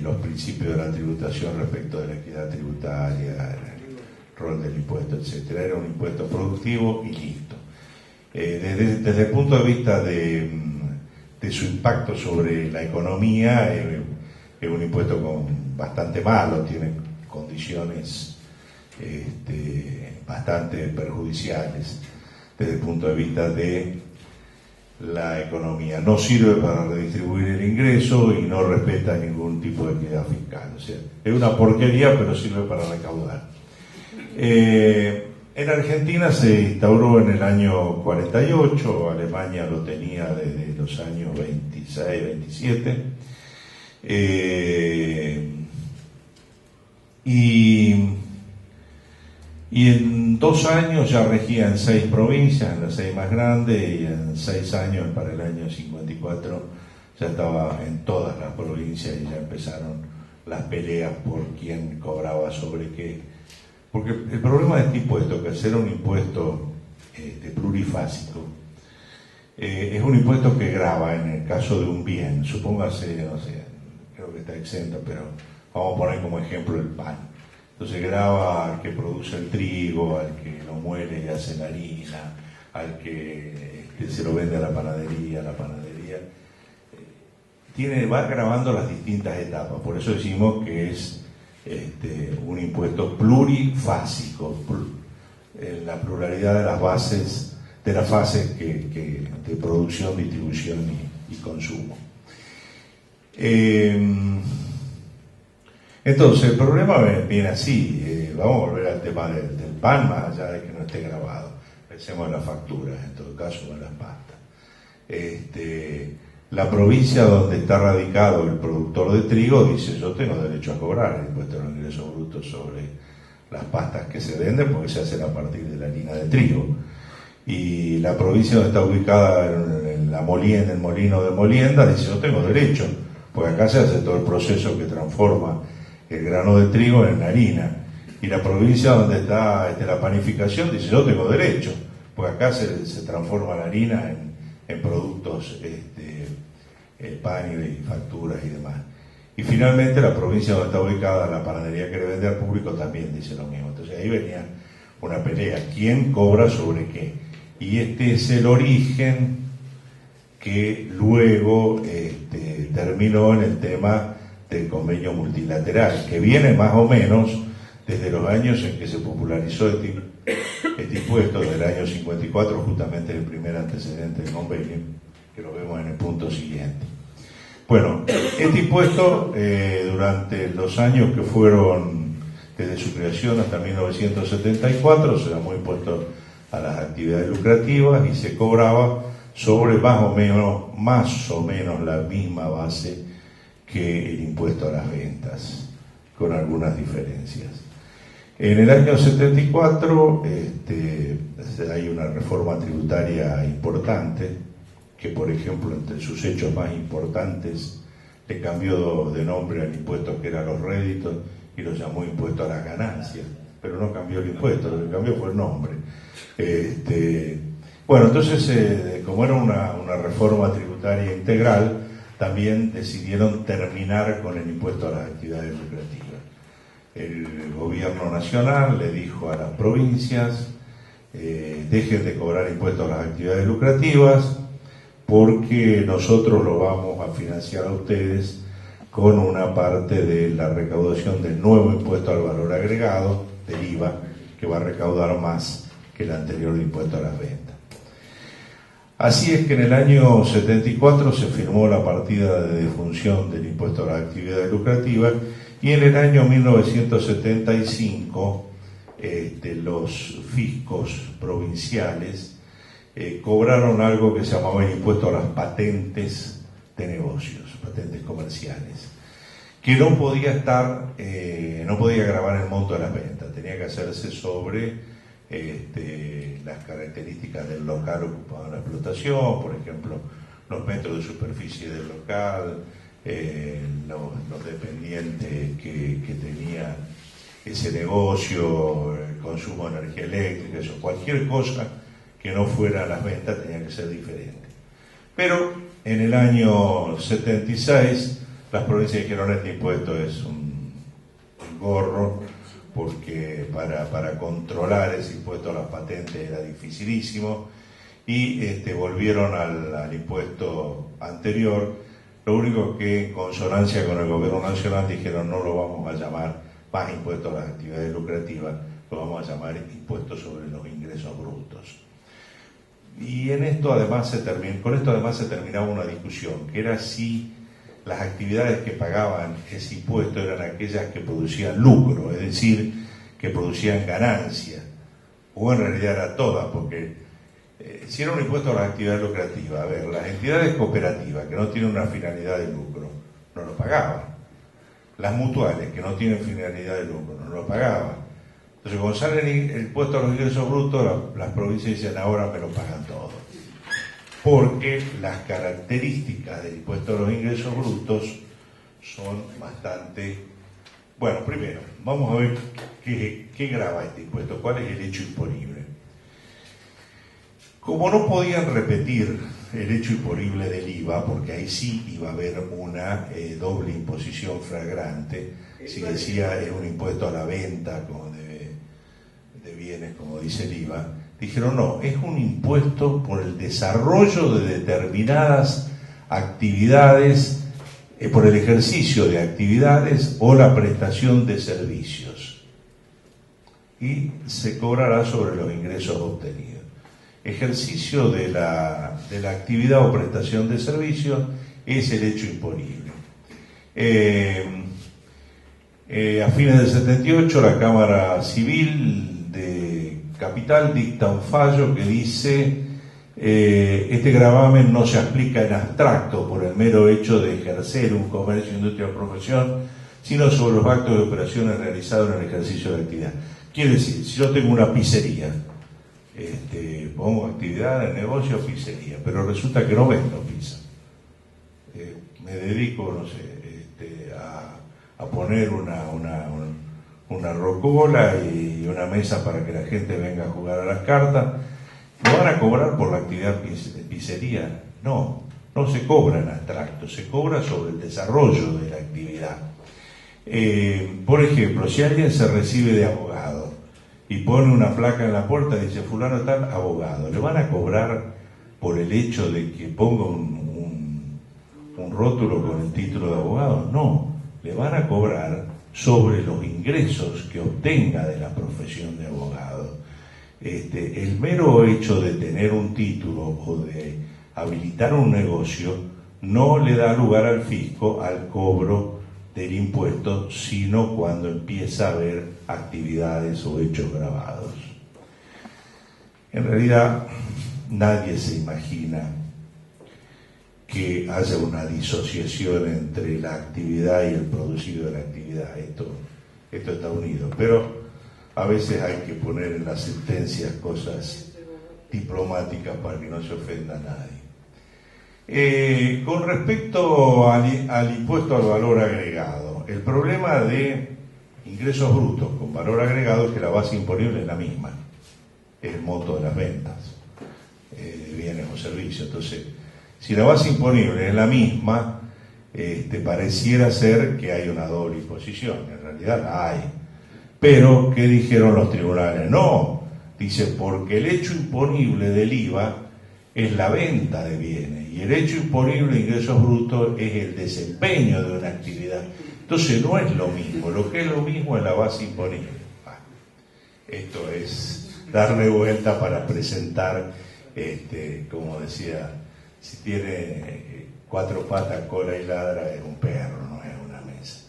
los principios de la tributación respecto de la equidad tributaria, el rol del impuesto, etc. Era un impuesto productivo y listo. Desde el punto de vista de su impacto sobre la economía, es un impuesto bastante malo, tiene condiciones bastante perjudiciales desde el punto de vista de la economía. No sirve para redistribuir el ingreso y no respeta ningún tipo de equidad fiscal. O sea, es una porquería, pero sirve para recaudar. En Argentina se instauró en el año 48, Alemania lo tenía desde los años 26, 27, y en 2 años ya regía en 6 provincias, en las 6 más grandes, y en 6 años, para el año 54, ya estaba en todas las provincias y ya empezaron las peleas por quién cobraba sobre qué. Porque el problema de este impuesto, que al ser un impuesto plurifásico, es un impuesto que grava en el caso de un bien, supóngase, no sé, creo que está exento, pero vamos a poner como ejemplo el pan. Entonces grava al que produce el trigo, al que lo muele y hace la harina, al que se lo vende a la panadería. Va grabando las distintas etapas, por eso decimos que es un impuesto plurifásico, la pluralidad de las bases, de las fases de producción, distribución y consumo. Entonces, el problema viene así. Vamos a volver al tema del pan, más allá de que no esté grabado. Pensemos en las facturas, en todo caso, en las pastas. La provincia donde está radicado el productor de trigo dice: yo tengo derecho a cobrar el impuesto a los ingresos brutos sobre las pastas que se venden, porque se hacen a partir de la harina de trigo. Y la provincia donde está ubicada en la molienda, el molino de molienda, dice: yo tengo derecho, porque acá se hace todo el proceso que transforma el grano de trigo en harina. Y la provincia donde está la panificación dice: yo tengo derecho, porque acá se transforma la harina en productos, pan y facturas y demás. Y finalmente la provincia donde está ubicada la panadería que le vende al público también dice lo mismo. Entonces ahí venía una pelea: ¿quién cobra sobre qué? Y este es el origen que luego terminó en el tema del convenio multilateral, que viene más o menos desde los años en que se popularizó este impuesto, del año 54, justamente el primer antecedente del convenio, que lo vemos en el punto siguiente. Bueno, este impuesto durante los años que fueron desde su creación hasta 1974 se llamó impuesto a las actividades lucrativas y se cobraba sobre más o menos la misma base que el impuesto a las ventas, con algunas diferencias. En el año 74 hay una reforma tributaria importante que, por ejemplo, entre sus hechos más importantes, le cambió de nombre al impuesto que era los réditos y lo llamó impuesto a las ganancias, pero no cambió el impuesto, lo que cambió fue el nombre. Bueno, entonces, como era una reforma tributaria integral, también decidieron terminar con el impuesto a las actividades lucrativas. El gobierno nacional le dijo a las provincias: dejen de cobrar impuestos a las actividades lucrativas, porque nosotros lo vamos a financiar a ustedes con una parte de la recaudación del nuevo impuesto al valor agregado, del IVA, que va a recaudar más que el anterior impuesto a las ventas. Así es que en el año 74 se firmó la partida de defunción del impuesto a las actividades lucrativas, y en el año 1975 los fiscos provinciales cobraron algo que se llamaba el impuesto a las patentes de negocios, patentes comerciales, que no podía gravar el monto de las ventas, tenía que hacerse sobre las características del local ocupado en la explotación, por ejemplo, los metros de superficie del local, los dependientes que tenía ese negocio, el consumo de energía eléctrica, eso, cualquier cosa que no fuera las ventas tenía que ser diferente. Pero en el año 76 las provincias dijeron: este impuesto es un gorro, porque para controlar ese impuesto a las patentes era dificilísimo, y volvieron al impuesto anterior. Lo único que, en consonancia con el gobierno nacional, dijeron: no lo vamos a llamar más impuesto a las actividades lucrativas, lo vamos a llamar impuesto sobre los ingresos brutos. Y con esto además se terminaba una discusión, que era si las actividades que pagaban ese impuesto eran aquellas que producían lucro, es decir, que producían ganancia, o en realidad era todas, porque si era un impuesto a las actividades lucrativas, a ver, las entidades cooperativas que no tienen una finalidad de lucro no lo pagaban, las mutuales que no tienen finalidad de lucro no lo pagaban. Entonces, cuando sale el impuesto a los ingresos brutos, las provincias dicen: ahora me lo pagan todo, porque las características del impuesto a los ingresos brutos son bastante... Bueno, primero, vamos a ver qué grava este impuesto, cuál es el hecho imponible. Como no podían repetir el hecho imponible del IVA, porque ahí sí iba a haber una doble imposición flagrante, si decía es un impuesto a la venta como de bienes, como dice el IVA, dijeron: no, es un impuesto por el desarrollo de determinadas actividades, por el ejercicio de actividades o la prestación de servicios, y se cobrará sobre los ingresos obtenidos. Ejercicio de la actividad o prestación de servicios es el hecho imponible. A fines del 78 la Cámara Civil de Capital dicta un fallo que dice este gravamen no se aplica en abstracto por el mero hecho de ejercer un comercio, industria o profesión, sino sobre los actos de operaciones realizados en el ejercicio de la actividad. Quiere decir, si yo tengo una pizzería, pongo actividad en negocio pizzería, pero resulta que no vendo pizza. Me dedico, no sé, a poner una rocola y una mesa para que la gente venga a jugar a las cartas. ¿Me van a cobrar por la actividad de pizzería? No, no se cobra en abstracto, se cobra sobre el desarrollo de la actividad. Por ejemplo, si alguien se recibe de abogado y pone una placa en la puerta y dice fulano tal, abogado, ¿le van a cobrar por el hecho de que ponga un rótulo con el título de abogado? No, le van a cobrar sobre los ingresos que obtenga de la profesión de abogado. El mero hecho de tener un título o de habilitar un negocio no le da lugar al fisco al cobro del impuesto, sino cuando empieza a haber actividades o hechos gravados. En realidad, nadie se imagina que haya una disociación entre la actividad y el producido de la actividad. Esto está unido, pero a veces hay que poner en las sentencias cosas diplomáticas para que no se ofenda a nadie. Con respecto al impuesto al valor agregado, el problema de ingresos brutos con valor agregado es que la base imponible es la misma, es el monto de las ventas de bienes o servicios. Entonces, si la base imponible es la misma, pareciera ser que hay una doble imposición, en realidad la hay. Pero, ¿qué dijeron los tribunales? No, dice, porque el hecho imponible del IVA es la venta de bienes y el hecho imponible de ingresos brutos es el desempeño de una actividad. Entonces no es lo mismo, lo que es lo mismo es la base imponible. Esto es darle vuelta para presentar, como decía, si tiene 4 patas, cola y ladra, es un perro, no es una mesa.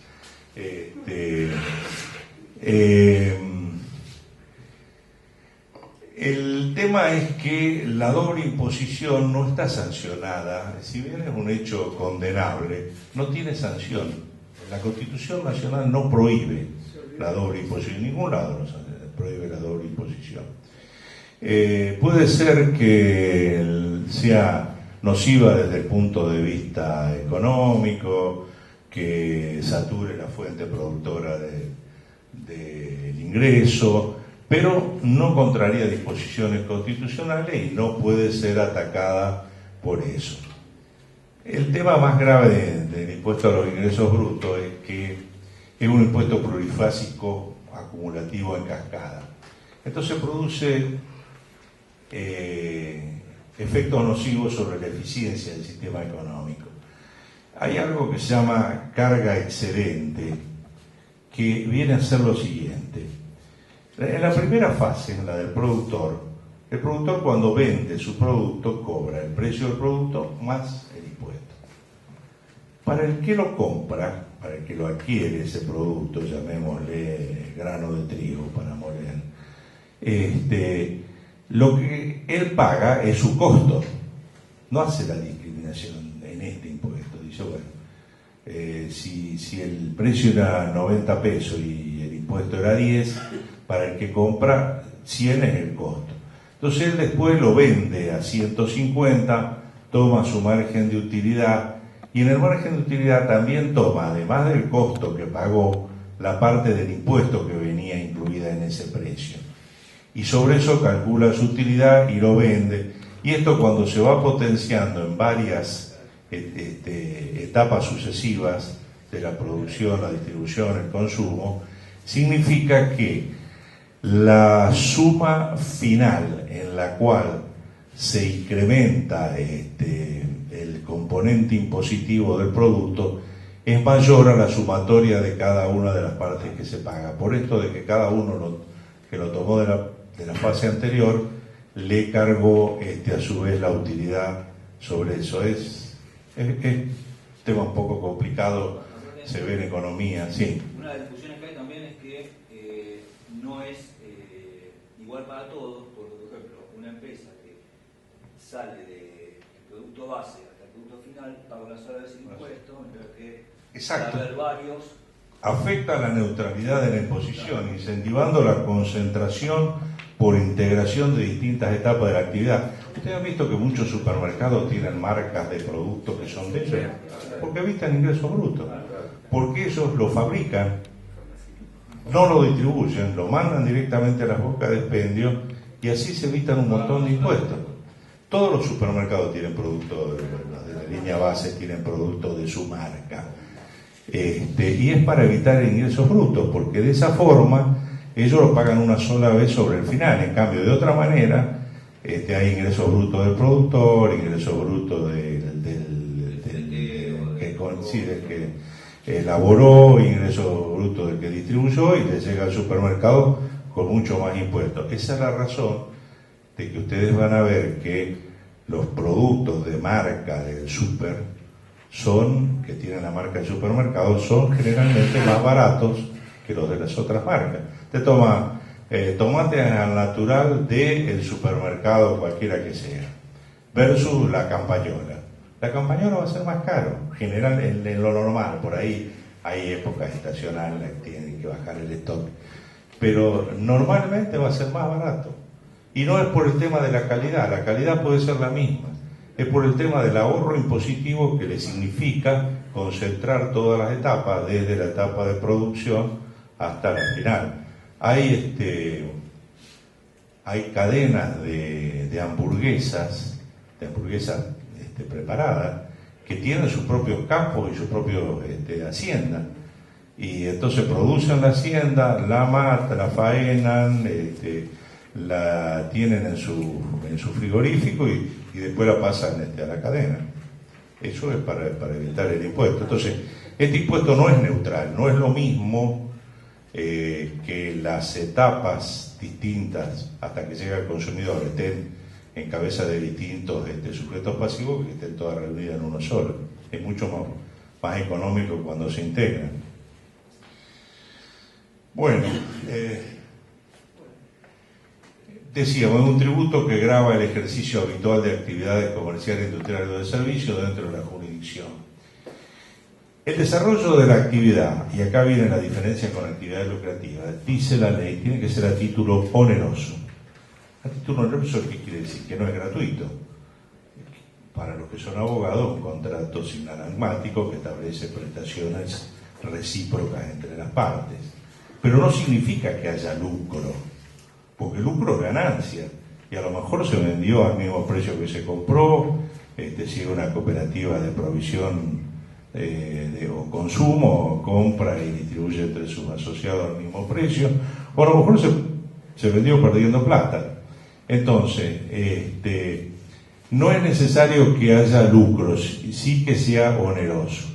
El tema es que la doble imposición no está sancionada, si bien es un hecho condenable, no tiene sanción. La Constitución Nacional no prohíbe la doble imposición, en ningún lado prohíbe la doble imposición. Puede ser que sea nociva desde el punto de vista económico, que sature la fuente productora del ingreso, pero no contraría disposiciones constitucionales y no puede ser atacada por eso. El tema más grave del impuesto a los ingresos brutos es que es un impuesto plurifásico acumulativo en cascada. Entonces produce efectos nocivos sobre la eficiencia del sistema económico. Hay algo que se llama carga excedente, que viene a ser lo siguiente. En la primera fase, en la del productor, el productor cuando vende su producto cobra el precio del producto más el impuesto. Para el que lo compra, para el que lo adquiere ese producto, llamémosle grano de trigo para moler, lo que él paga es su costo, no hace la discriminación en este impuesto. Dice, bueno, si el precio era 90 pesos y el impuesto era 10, para el que compra 100 es el costo. Entonces él después lo vende a 150, toma su margen de utilidad y en el margen de utilidad también toma, además del costo que pagó, la parte del impuesto que venía incluida en ese precio. Y sobre eso calcula su utilidad y lo vende. Y esto cuando se va potenciando en varias etapas sucesivas de la producción, la distribución, el consumo, significa que la suma final en la cual se incrementa el componente impositivo del producto es mayor a la sumatoria de cada una de las partes que se paga. Por esto de que cada uno que lo tomó de la fase anterior le cargó a su vez la utilidad sobre eso. Es un tema un poco complicado se ve en economía, sí. Una de las discusiones que hay también es que no es igual para todos, por ejemplo, una empresa que sale del producto base hasta el producto final paga una sola vez el impuesto, mientras que Exacto. va a haber varios. Afecta la neutralidad de la imposición, incentivando la concentración por integración de distintas etapas de la actividad. Ustedes han visto que muchos supermercados tienen marcas de productos que son de ellos, porque evitan ingresos brutos, porque ellos lo fabrican, no lo distribuyen, lo mandan directamente a las bocas de expendio y así se evitan un montón de impuestos. Todos los supermercados tienen productos, los de la línea base tienen productos de su marca. Y es para evitar ingresos brutos, porque de esa forma ellos lo pagan una sola vez sobre el final. En cambio, de otra manera, hay ingresos brutos del productor, ingresos brutos que coincide que elaboró, ingresos brutos del que distribuyó y le llega al supermercado con mucho más impuestos. Esa es la razón de que ustedes van a ver que los productos de marca del súper que tienen la marca de supermercado, son generalmente más baratos que los de las otras marcas. Te toma tomate al natural del supermercado cualquiera que sea, versus la campañola. La campañola va a ser más caro, general en lo normal, por ahí hay épocas estacionales que tienen que bajar el stock, pero normalmente va a ser más barato. Y no es por el tema de la calidad puede ser la misma. Es por el tema del ahorro impositivo que le significa concentrar todas las etapas, desde la etapa de producción hasta la final. Hay cadenas de hamburguesas preparadas, que tienen sus propios campos y sus propios haciendas. Y entonces producen la hacienda, la matan, la faenan, la tienen en su frigorífico y después la pasan a la cadena. Eso es para evitar el impuesto. Entonces, este impuesto no es neutral, no es lo mismo que las etapas distintas hasta que llega al consumidor estén en cabeza de distintos sujetos pasivos, que estén todas reunidas en uno solo. Es mucho más económico cuando se integran. Bueno, decíamos, es un tributo que grava el ejercicio habitual de actividades comerciales, industriales o de servicios dentro de la jurisdicción. El desarrollo de la actividad, y acá viene la diferencia con actividades lucrativas, dice la ley, tiene que ser a título oneroso. A título oneroso, ¿qué quiere decir? Que no es gratuito. Para los que son abogados, un contrato sinalagmático que establece prestaciones recíprocas entre las partes. Pero no significa que haya lucro, porque el lucro es ganancia, y a lo mejor se vendió al mismo precio que se compró, si es una cooperativa de provisión o consumo, compra y distribuye entre sus asociados al mismo precio, o a lo mejor se vendió perdiendo plata. Entonces, no es necesario que haya lucros, sí que sea oneroso.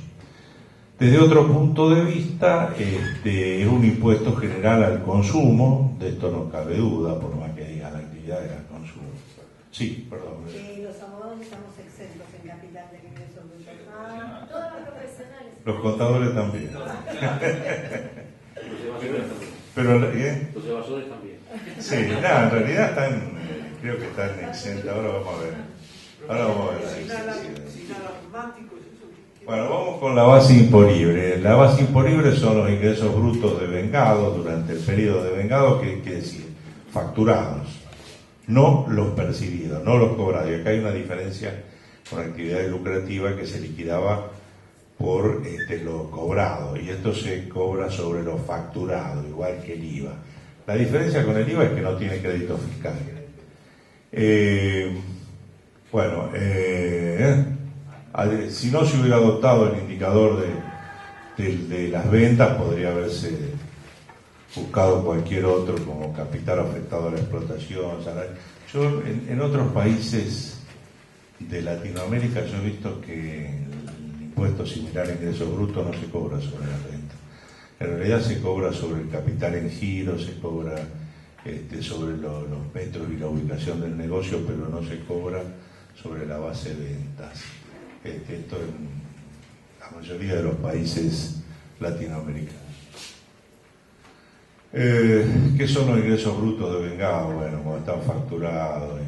Desde otro punto de vista, es un impuesto general al consumo, de esto no cabe duda, por más que diga la actividad del consumo. Sí, perdón. Los abogados estamos exentos en capital del ingreso bruto. Todos los profesionales. Los contadores también. Los evasores también. Pero, Los evasores también. sí, nada, en realidad creo que están exentos. Ahora vamos a ver. Ahora vamos a ver la exención. Sinalagmáticos, eso. Bueno, vamos con la base imponible. La base imponible son los ingresos brutos devengados durante el periodo de vengado, que quiere decir facturados, no los percibidos, no los cobrados. Y acá hay una diferencia con actividades lucrativas que se liquidaba por lo cobrado, y esto se cobra sobre lo facturado, igual que el IVA. La diferencia con el IVA es que no tiene crédito fiscal. Si no se hubiera adoptado el indicador de las ventas, podría haberse buscado cualquier otro como capital afectado a la explotación, salario. Yo en otros países de Latinoamérica yo he visto que el impuesto similar a ingresos brutos no se cobra sobre la renta. En realidad se cobra sobre el capital en giro, se cobra sobre los metros y la ubicación del negocio, pero no se cobra sobre la base de ventas. Esto en la mayoría de los países latinoamericanos. ¿Qué son los ingresos brutos de vengado? Bueno, cuando están facturados.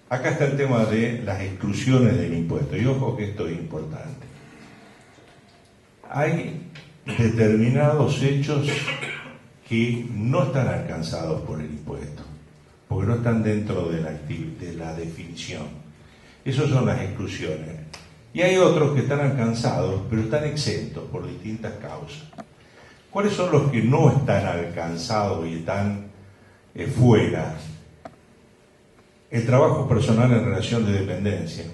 Acá está el tema de las exclusiones del impuesto, y ojo que esto es importante. Hay determinados hechos que no están alcanzados por el impuesto, porque no están dentro de la definición. Esas son las exclusiones. Y hay otros que están alcanzados, pero están exentos por distintas causas. ¿Cuáles son los que no están alcanzados y están fuera? El trabajo personal en relación de dependencia,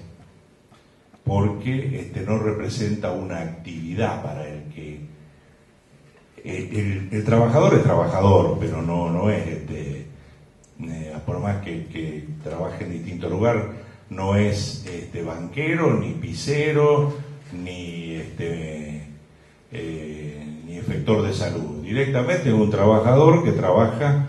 porque no representa una actividad para el que... El trabajador es trabajador, pero no es, por más que trabaje en distinto lugar, no es banquero, ni pisero, ni efector de salud. Directamente es un trabajador que trabaja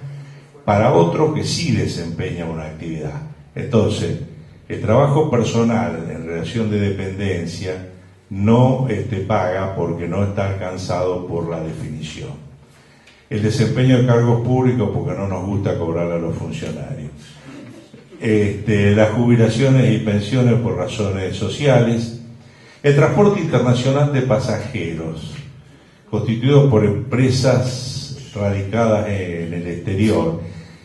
para otro que sí desempeña una actividad. Entonces, el trabajo personal en relación de dependencia no paga porque no está alcanzado por la definición. El desempeño de cargos públicos porque no nos gusta cobrar a los funcionarios. Las jubilaciones y pensiones por razones sociales. El transporte internacional de pasajeros, constituido por empresas radicadas en el exterior.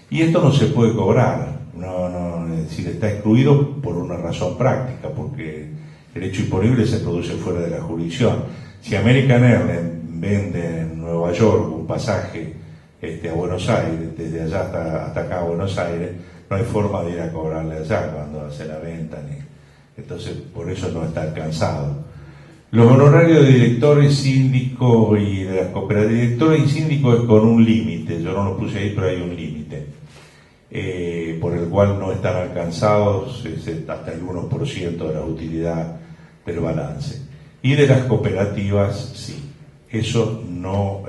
Y esto no se puede cobrar, es decir, está excluido por una razón práctica, porque el hecho imponible se produce fuera de la jurisdicción. Si American Airlines vende en Nueva York un pasaje a Buenos Aires, desde allá hasta acá a Buenos Aires, no hay forma de ir a cobrarle allá cuando hace la venta, entonces por eso no está alcanzado. Los honorarios de directores, síndicos y de las cooperativas, directores y síndicos es con un límite, yo no lo puse ahí, pero hay un límite, por el cual no están alcanzados hasta el 1% de la utilidad del balance. Y de las cooperativas, sí, eso no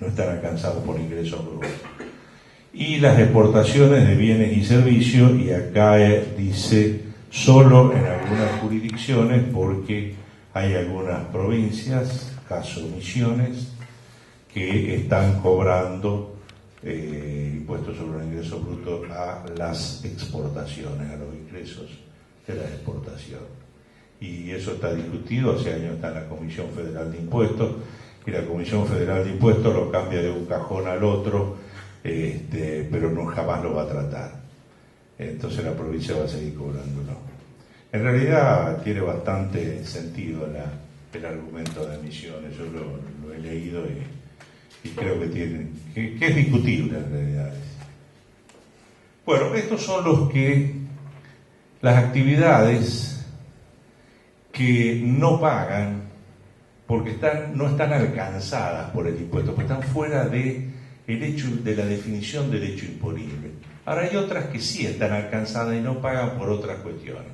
están alcanzados por ingresos brutos. Y las exportaciones de bienes y servicios, y acá dice solo en algunas jurisdicciones, porque hay algunas provincias, caso Misiones, que están cobrando impuestos sobre el ingreso bruto a las exportaciones, a los ingresos de la exportación. Y eso está discutido, hace años está en la Comisión Federal de Impuestos, y la Comisión Federal de Impuestos lo cambia de un cajón al otro, pero no jamás lo va a tratar. Entonces la provincia va a seguir cobrándolo. En realidad tiene bastante sentido el argumento de Misiones, yo lo he leído y creo que es discutible en realidad. Bueno, estos son las actividades que no pagan porque no están alcanzadas por el impuesto, porque están fuera de la definición del hecho imponible. Ahora hay otras que sí están alcanzadas y no pagan por otras cuestiones.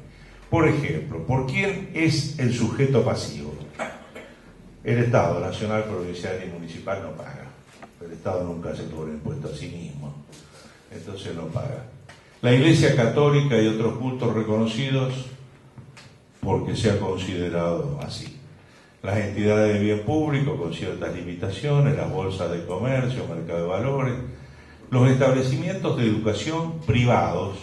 Por ejemplo, ¿por quién es el sujeto pasivo? El Estado nacional, provincial y municipal no paga. El Estado nunca se cobra impuesto a sí mismo, entonces no paga. La Iglesia Católica y otros cultos reconocidos porque se ha considerado así. Las entidades de bien público con ciertas limitaciones, las bolsas de comercio, mercado de valores, los establecimientos de educación privados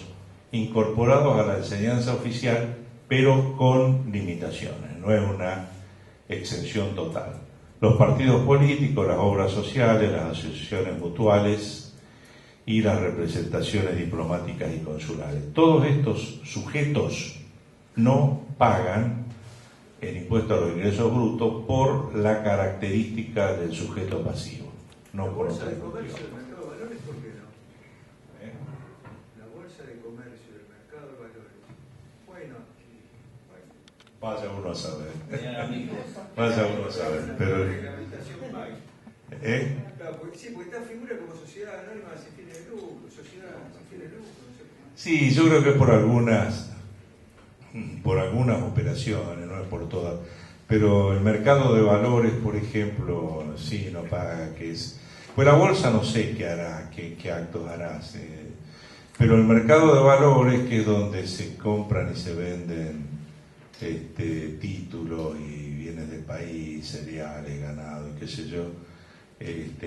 incorporados a la enseñanza oficial, pero con limitaciones, no es una exención total. Los partidos políticos, las obras sociales, las asociaciones mutuales y las representaciones diplomáticas y consulares. Todos estos sujetos no pagan el impuesto a los ingresos brutos por la característica del sujeto pasivo, no por otra ¿La bolsa de comercio cuestión. del mercado de valores por qué no? La bolsa de comercio del mercado de valores. Bueno. Vaya uno a saber. Tenían amigos. Vaya uno a saber. Pero, Reglamentación paga. Claro, sí, porque esta figura como sociedad anónima sin fines de lucro, sociedad sin fines de lucro, no sé cómo. sí, yo creo que es por algunas operaciones, no es por todas. Pero el mercado de valores, por ejemplo, sí, no paga, pues la bolsa no sé qué hará, qué actos hará, pero el mercado de valores, que es donde se compran y se venden títulos y bienes del país, cereales, ganado y qué sé yo,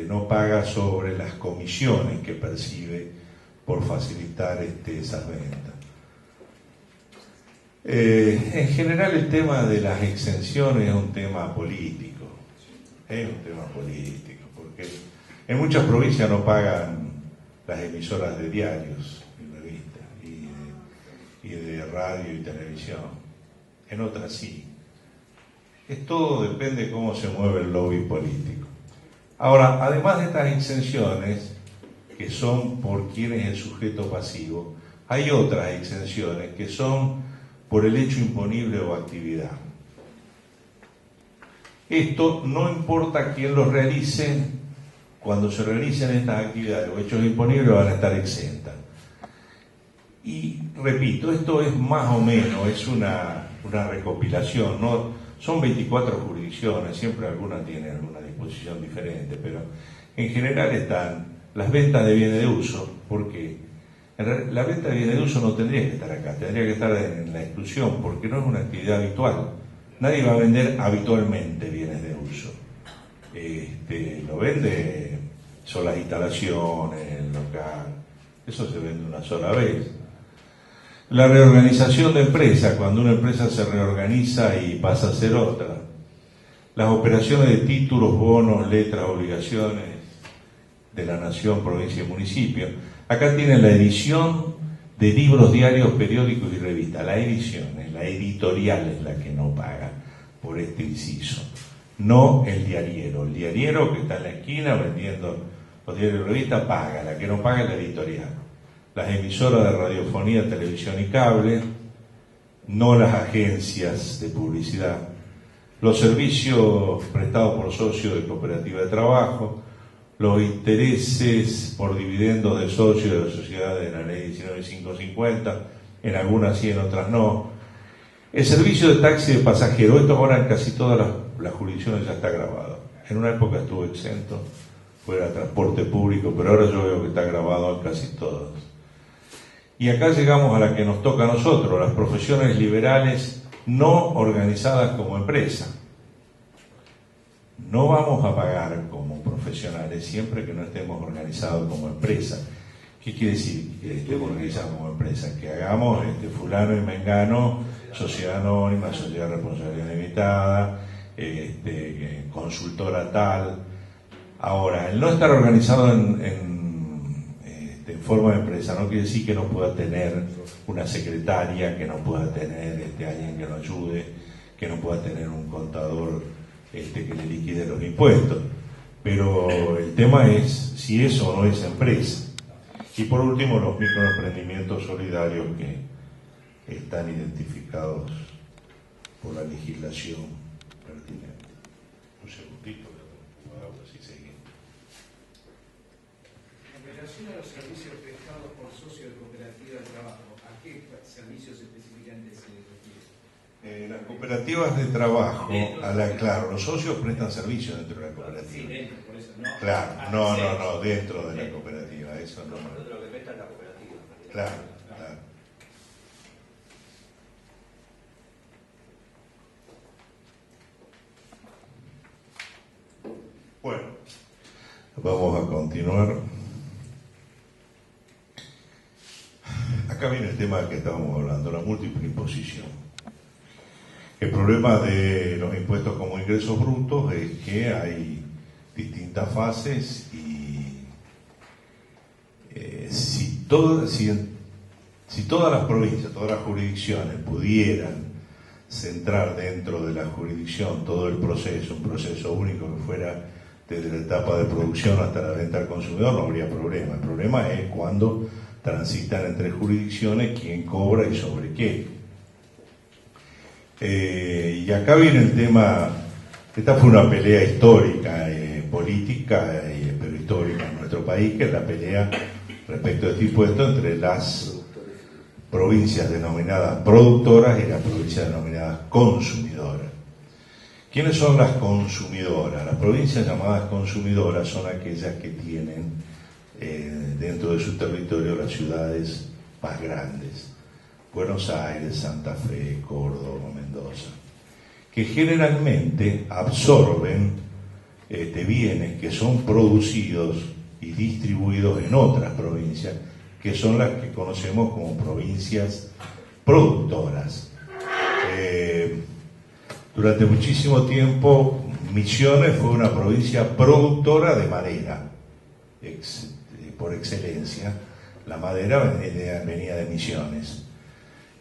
no paga sobre las comisiones que percibe por facilitar esas ventas. En general el tema de las exenciones es un tema político, porque en muchas provincias no pagan las emisoras de diarios y revistas y de radio y televisión, en otras sí. Todo depende de cómo se mueve el lobby político. Ahora, además de estas exenciones, que son por quien es el sujeto pasivo, hay otras exenciones que son por el hecho imponible o actividad. Esto no importa quién lo realice, cuando se realicen estas actividades o hechos imponibles van a estar exentas. Y repito, esto es más o menos, es una recopilación, ¿no? Son 24 jurisdicciones, siempre alguna tiene alguna disposición diferente, pero en general están las ventas de bienes de uso, porque la venta de bienes de uso no tendría que estar acá, tendría que estar en la exclusión, porque no es una actividad habitual. Nadie va a vender habitualmente bienes de uso. Lo vende, son las instalaciones, el local, eso se vende una sola vez. La reorganización de empresa, cuando una empresa se reorganiza y pasa a ser otra. Las operaciones de títulos, bonos, letras, obligaciones de la nación, provincia y municipio. Acá tienen la edición de libros, diarios, periódicos y revistas. La editorial es la que no paga por este inciso. No el diariero. El diariero que está en la esquina vendiendo los diarios y revistas paga. La que no paga es la editorial. Las emisoras de radiofonía, televisión y cable, no las agencias de publicidad, los servicios prestados por socios de cooperativa de trabajo, los intereses por dividendos de socios de la sociedad de la ley 19550, en algunas sí, en otras no. El servicio de taxi de pasajero, esto ahora en casi todas las jurisdicciones ya está grabado. En una época estuvo exento, fuera transporte público, pero ahora yo veo que está grabado en casi todas. Y acá llegamos a la que nos toca a nosotros, las profesiones liberales no organizadas como empresa. No vamos a pagar como profesionales siempre que no estemos organizados como empresa. ¿Qué quiere decir que estemos organizados como empresa? Que hagamos fulano y mengano, sociedad anónima, sociedad de responsabilidad limitada, consultora tal. Ahora, el no estar organizado en forma de empresa no quiere decir que no pueda tener una secretaria, que no pueda tener alguien que lo ayude, que no pueda tener un contador que le liquide los impuestos. Pero el tema es si eso no es empresa. Y por último, los microemprendimientos solidarios que están identificados por la legislación pertinente. Un segundito, si seguimos. En relación a los servicios prestados por socios de cooperativa de trabajo, ¿a qué servicios específicamente se refiere? Las cooperativas de trabajo, claro, los socios prestan servicios dentro de la cooperativa. Sí, dentro, por eso, ¿no? Claro, no, dentro de la cooperativa, eso no. Lo que presta la cooperativa. Claro. Bueno, vamos a continuar. Acá viene el tema del que estábamos hablando, la múltiple imposición. El problema de los impuestos como ingresos brutos es que hay distintas fases y si todas las provincias, todas las jurisdicciones pudieran centrar dentro de la jurisdicción todo el proceso, un proceso único que fuera desde la etapa de producción hasta la venta al consumidor, no habría problema. El problema es cuando transitan entre jurisdicciones quién cobra y sobre qué. Y acá viene el tema, esta fue una pelea histórica, política, pero histórica en nuestro país, que es la pelea respecto a este impuesto entre las provincias denominadas productoras y las provincias denominadas consumidoras. ¿Quiénes son las consumidoras? Las provincias llamadas consumidoras son aquellas que tienen dentro de su territorio las ciudades más grandes. Buenos Aires, Santa Fe, Córdoba, Mendoza. que generalmente absorben bienes que son producidos y distribuidos en otras provincias, que son las que conocemos como provincias productoras. Durante muchísimo tiempo, Misiones fue una provincia productora de madera, por excelencia. La madera venía de Misiones,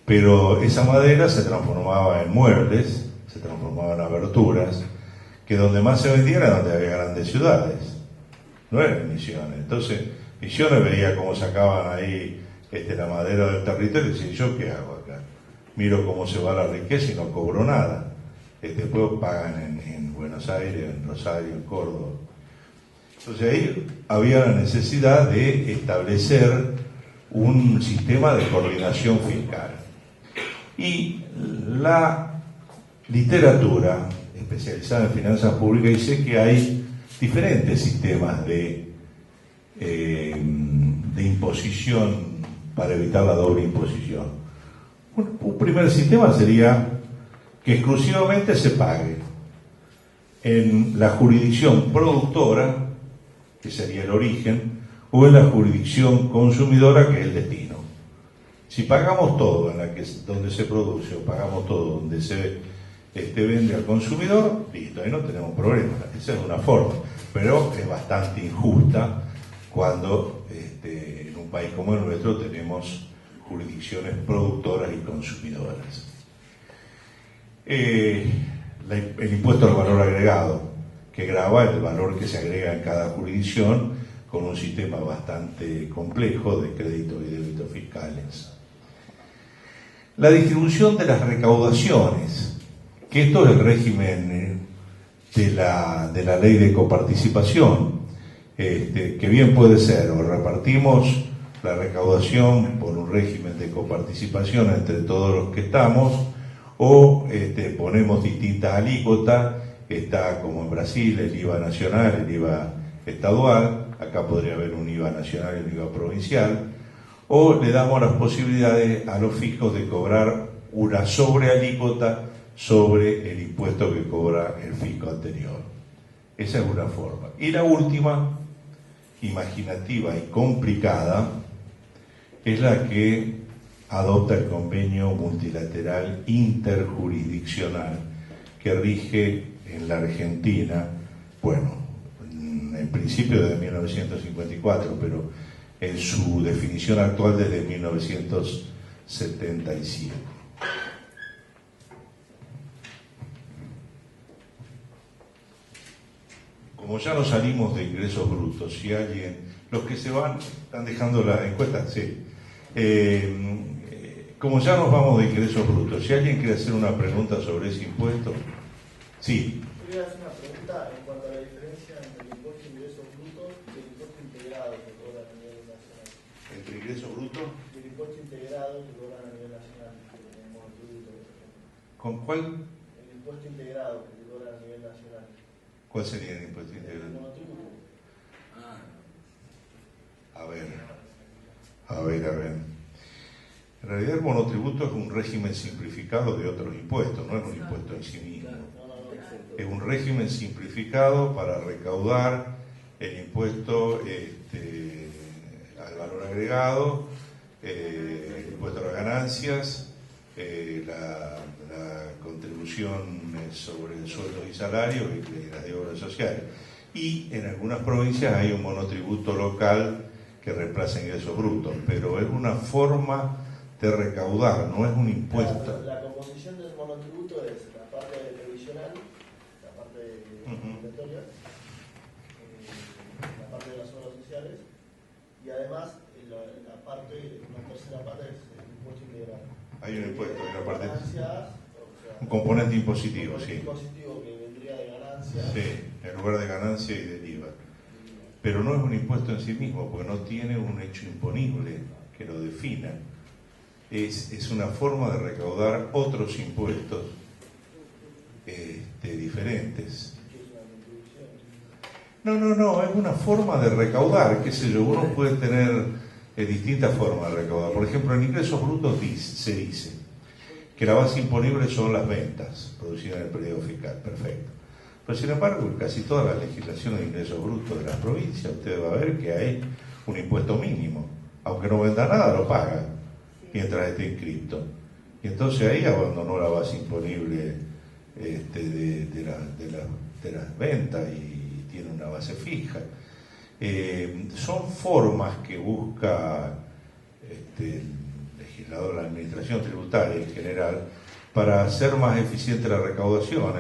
pero esa madera se transformaba en muebles, se transformaba en aberturas, que donde más se vendía era donde había grandes ciudades, no era en Misiones. Entonces Misiones veía cómo sacaban ahí la madera del territorio y decía, ¿yo qué hago acá? Miro cómo se va la riqueza y no cobro nada. Después pagan en Buenos Aires, en Rosario, en Córdoba. Entonces ahí había la necesidad de establecer un sistema de coordinación fiscal. Y la literatura especializada en finanzas públicas dice que hay diferentes sistemas de imposición para evitar la doble imposición. Un primer sistema sería que exclusivamente se pague en la jurisdicción productora, que sería el origen, o en la jurisdicción consumidora, que es el destino. Si pagamos todo donde se produce, o pagamos todo donde se vende al consumidor, listo, ahí no tenemos problema. Esa es una forma, pero es bastante injusta cuando en un país como el nuestro tenemos jurisdicciones productoras y consumidoras. El impuesto al valor agregado, que grava el valor que se agrega en cada jurisdicción, con un sistema bastante complejo de créditos y débitos fiscales. La distribución de las recaudaciones, que esto es el régimen de la ley de coparticipación, que bien puede ser, o repartimos la recaudación por un régimen de coparticipación entre todos los que estamos, o ponemos distintas alícuotas. Está como en Brasil el IVA nacional, el IVA estadual, acá podría haber un IVA nacional y un IVA provincial, o le damos las posibilidades a los fiscos de cobrar una sobrealícuota sobre el impuesto que cobra el fisco anterior. Esa es una forma. Y la última, imaginativa y complicada, es la que adopta el convenio multilateral interjurisdiccional que rige en la Argentina, bueno, en principio desde 1954, pero en su definición actual desde 1977. Como ya no salimos de ingresos brutos, si alguien, los que se van, están dejando la encuesta, sí. Como ya nos vamos de ingresos brutos, si alguien quiere hacer una pregunta sobre ese impuesto, sí. Quería hacer una pregunta en cuanto a la diferencia entre el impuesto de ingresos brutos y el impuesto integrado que cobran a nivel nacional. ¿Entre ingresos brutos? Y el impuesto integrado que cobran a nivel nacional, que tenemos el tributo. ¿Con cuál? El impuesto integrado que cobran a nivel nacional. ¿Cuál sería el impuesto integrado? El monotributo. A ver. En realidad el monotributo es un régimen simplificado de otros impuestos, no es un impuesto en sí mismo. Es un régimen simplificado para recaudar el impuesto al valor agregado, el impuesto a las ganancias, la contribución sobre sueldos y salarios y las de obras sociales. Y en algunas provincias hay un monotributo local que reemplaza ingresos brutos, pero es una forma de recaudar, no es un impuesto. La composición del monotributo es la parte previsional, la parte obligatoria, la parte de las obras sociales, y además una tercera parte es el impuesto integral. Hay un impuesto, hay una parte. Ganancias, Un componente impositivo, sí. sí. Impositivo que vendría de ganancias. Sí, en lugar de ganancia y del IVA. Pero no es un impuesto en sí mismo, porque no tiene un hecho imponible que lo defina. Es una forma de recaudar otros impuestos diferentes. No, es una forma de recaudar, qué sé yo, uno puede tener distintas formas de recaudar. Por ejemplo, en ingresos brutos se dice que la base imponible son las ventas producidas en el periodo fiscal. Perfecto. Pero sin embargo, en casi todas las legislaciones de ingresos brutos de las provincias, usted va a ver que hay un impuesto mínimo. Aunque no venda nada, lo paga mientras esté inscripto. Y entonces ahí abandonó la base imponible de las ventas y tiene una base fija. Son formas que busca el legislador, la administración tributaria en general, para hacer más eficiente la recaudación.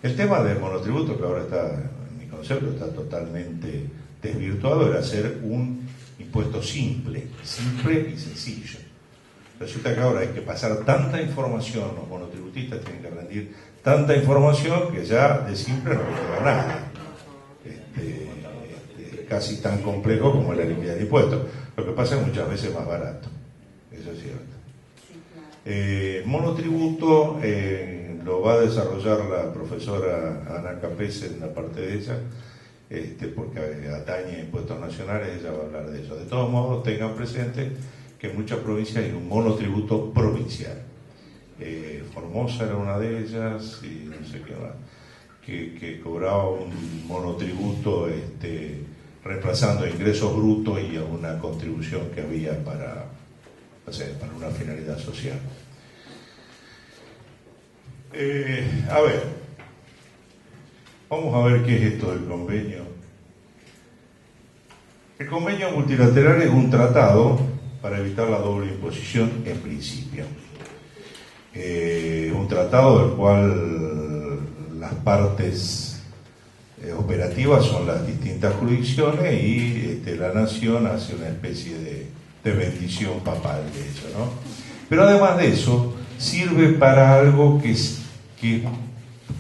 El tema del monotributo, que ahora está, en mi concepto, está totalmente desvirtuado, era hacer un impuesto simple y sencillo. Resulta que ahora hay que pasar tanta información, los monotributistas tienen que rendir tanta información que ya de simple no queda nada. Casi tan complejo como la liquidez de impuestos. Lo que pasa es muchas veces más barato. Eso es cierto. Monotributo lo va a desarrollar la profesora Ana Capese en la parte de ella, porque atañe a impuestos nacionales, ella va a hablar de eso. De todos modos, tengan presente que en muchas provincias hay un monotributo provincial. Formosa era una de ellas, y no sé qué más, que cobraba un monotributo reemplazando ingresos brutos y alguna contribución que había para una finalidad social. A ver, vamos a ver qué es esto del convenio. El convenio multilateral es un tratado para evitar la doble imposición en principio. Un tratado del cual las partes operativas son las distintas jurisdicciones y la nación hace una especie de bendición papal de hecho, ¿no? Pero además de eso, sirve para algo que es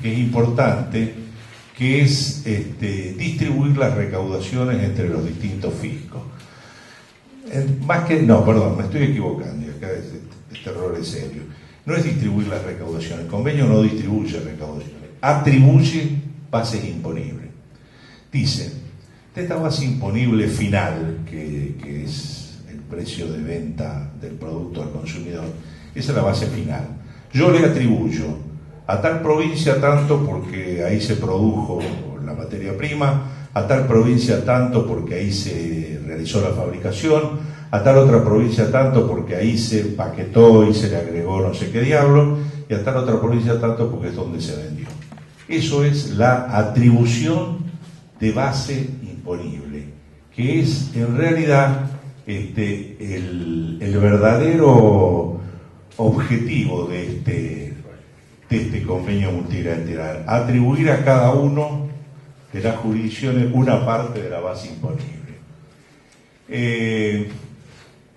importante, que es distribuir las recaudaciones entre los distintos fiscos. Me estoy equivocando, y acá este error es serio. No es distribuir las recaudaciones, el convenio no distribuye recaudaciones, atribuye bases imponibles. Dice, de esta base imponible final, que es el precio de venta del producto al consumidor, esa es la base final. Yo le atribuyo a tal provincia tanto porque ahí se produjo la materia prima, a tal provincia tanto porque ahí se realizó la fabricación, a tal otra provincia tanto porque ahí se empaquetó y se le agregó no sé qué diablo, y a tal otra provincia tanto porque es donde se vendió. Eso es la atribución de base imponible, que es en realidad el verdadero objetivo de este convenio multilateral, atribuir a cada uno de las jurisdicciones una parte de la base imponible.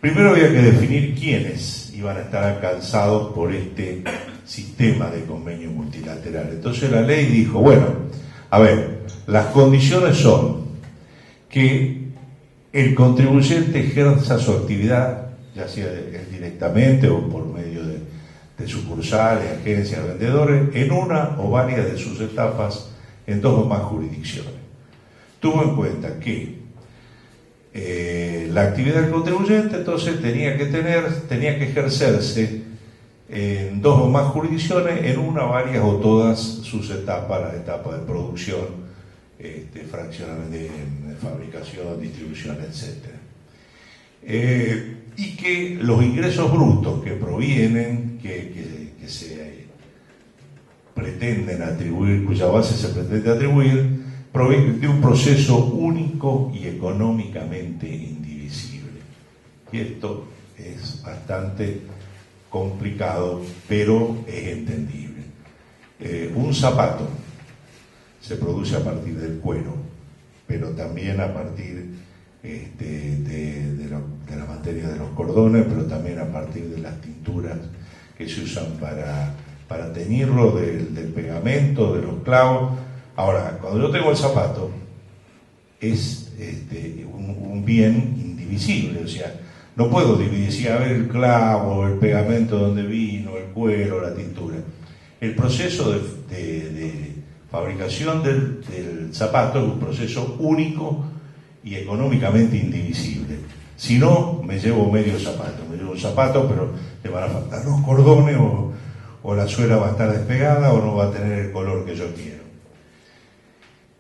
Primero había que definir quiénes iban a estar alcanzados por este sistema de convenio multilateral. Entonces la ley dijo, bueno, a ver, las condiciones son que el contribuyente ejerza su actividad, ya sea directamente o por medio de sucursales, agencias, vendedores, en una o varias de sus etapas en dos o más jurisdicciones. Tuvo en cuenta que la actividad del contribuyente entonces tenía que ejercerse en dos o más jurisdicciones, en una, varias o todas sus etapas, las etapas de producción, fraccionamiento, de fabricación, distribución, etc. Y que los ingresos brutos que provienen, que se pretenden atribuir, cuya base se pretende atribuir, provienen de un proceso único y económicamente indivisible. Y esto es bastante complicado, pero es entendible. Un zapato se produce a partir del cuero, pero también a partir de la materia de los cordones, pero también a partir de las tinturas que se usan para teñirlo, del pegamento, de los clavos. Ahora, cuando yo tengo el zapato, es un bien indivisible, o sea, no puedo dividir si a ver el clavo, el pegamento donde vino, el cuero, la tintura. El proceso de fabricación del zapato es un proceso único y económicamente indivisible. Si no, me llevo medio zapato, me llevo un zapato, pero le van a faltar los cordones o la suela va a estar despegada o no va a tener el color que yo quiero.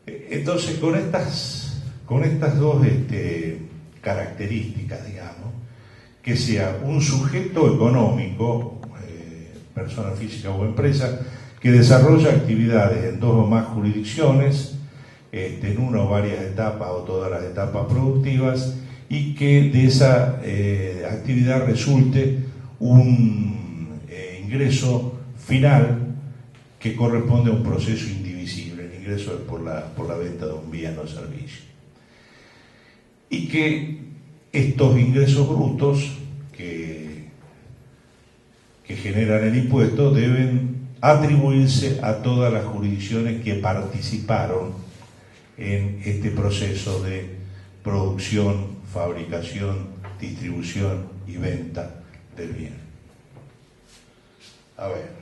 Entonces, con estas dos características, digamos, que sea un sujeto económico, persona física o empresa, que desarrolla actividades en dos o más jurisdicciones, en una o varias etapas o todas las etapas productivas, y que de esa actividad resulte un ingreso final que corresponde a un proceso indivisible. El ingreso es por la venta de un bien o servicio. Y que estos ingresos brutos que generan el impuesto deben atribuirse a todas las jurisdicciones que participaron en este proceso de producción, fabricación, distribución y venta del bien. A ver,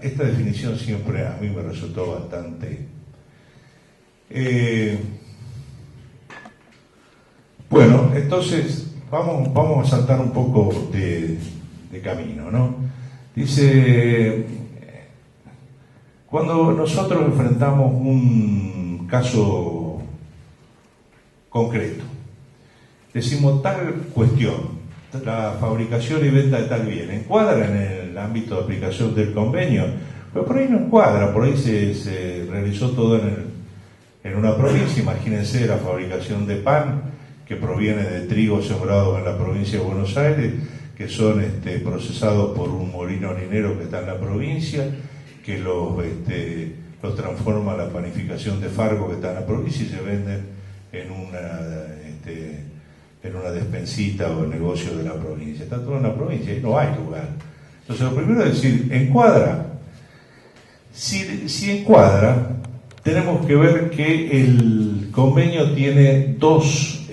esta definición siempre a mí me resultó bastante... Bueno, entonces vamos a saltar un poco de camino, ¿no? Dice, cuando nosotros enfrentamos un caso concreto, decimos tal cuestión, la fabricación y venta de tal bien, ¿encuadra en el ámbito de aplicación del convenio? Pero por ahí no encuadra, por ahí se realizó todo en una provincia. Imagínense la fabricación de pan que proviene de trigo sembrado en la provincia de Buenos Aires, que son procesados por un molino harinero que está en la provincia, que los transforma a la panificación de Fargo que está en la provincia y se venden en una despensita o negocio de la provincia. Está todo en la provincia y no hay lugar. Entonces lo primero es decir, ¿encuadra? Si encuadra, tenemos que ver que el convenio tiene dos...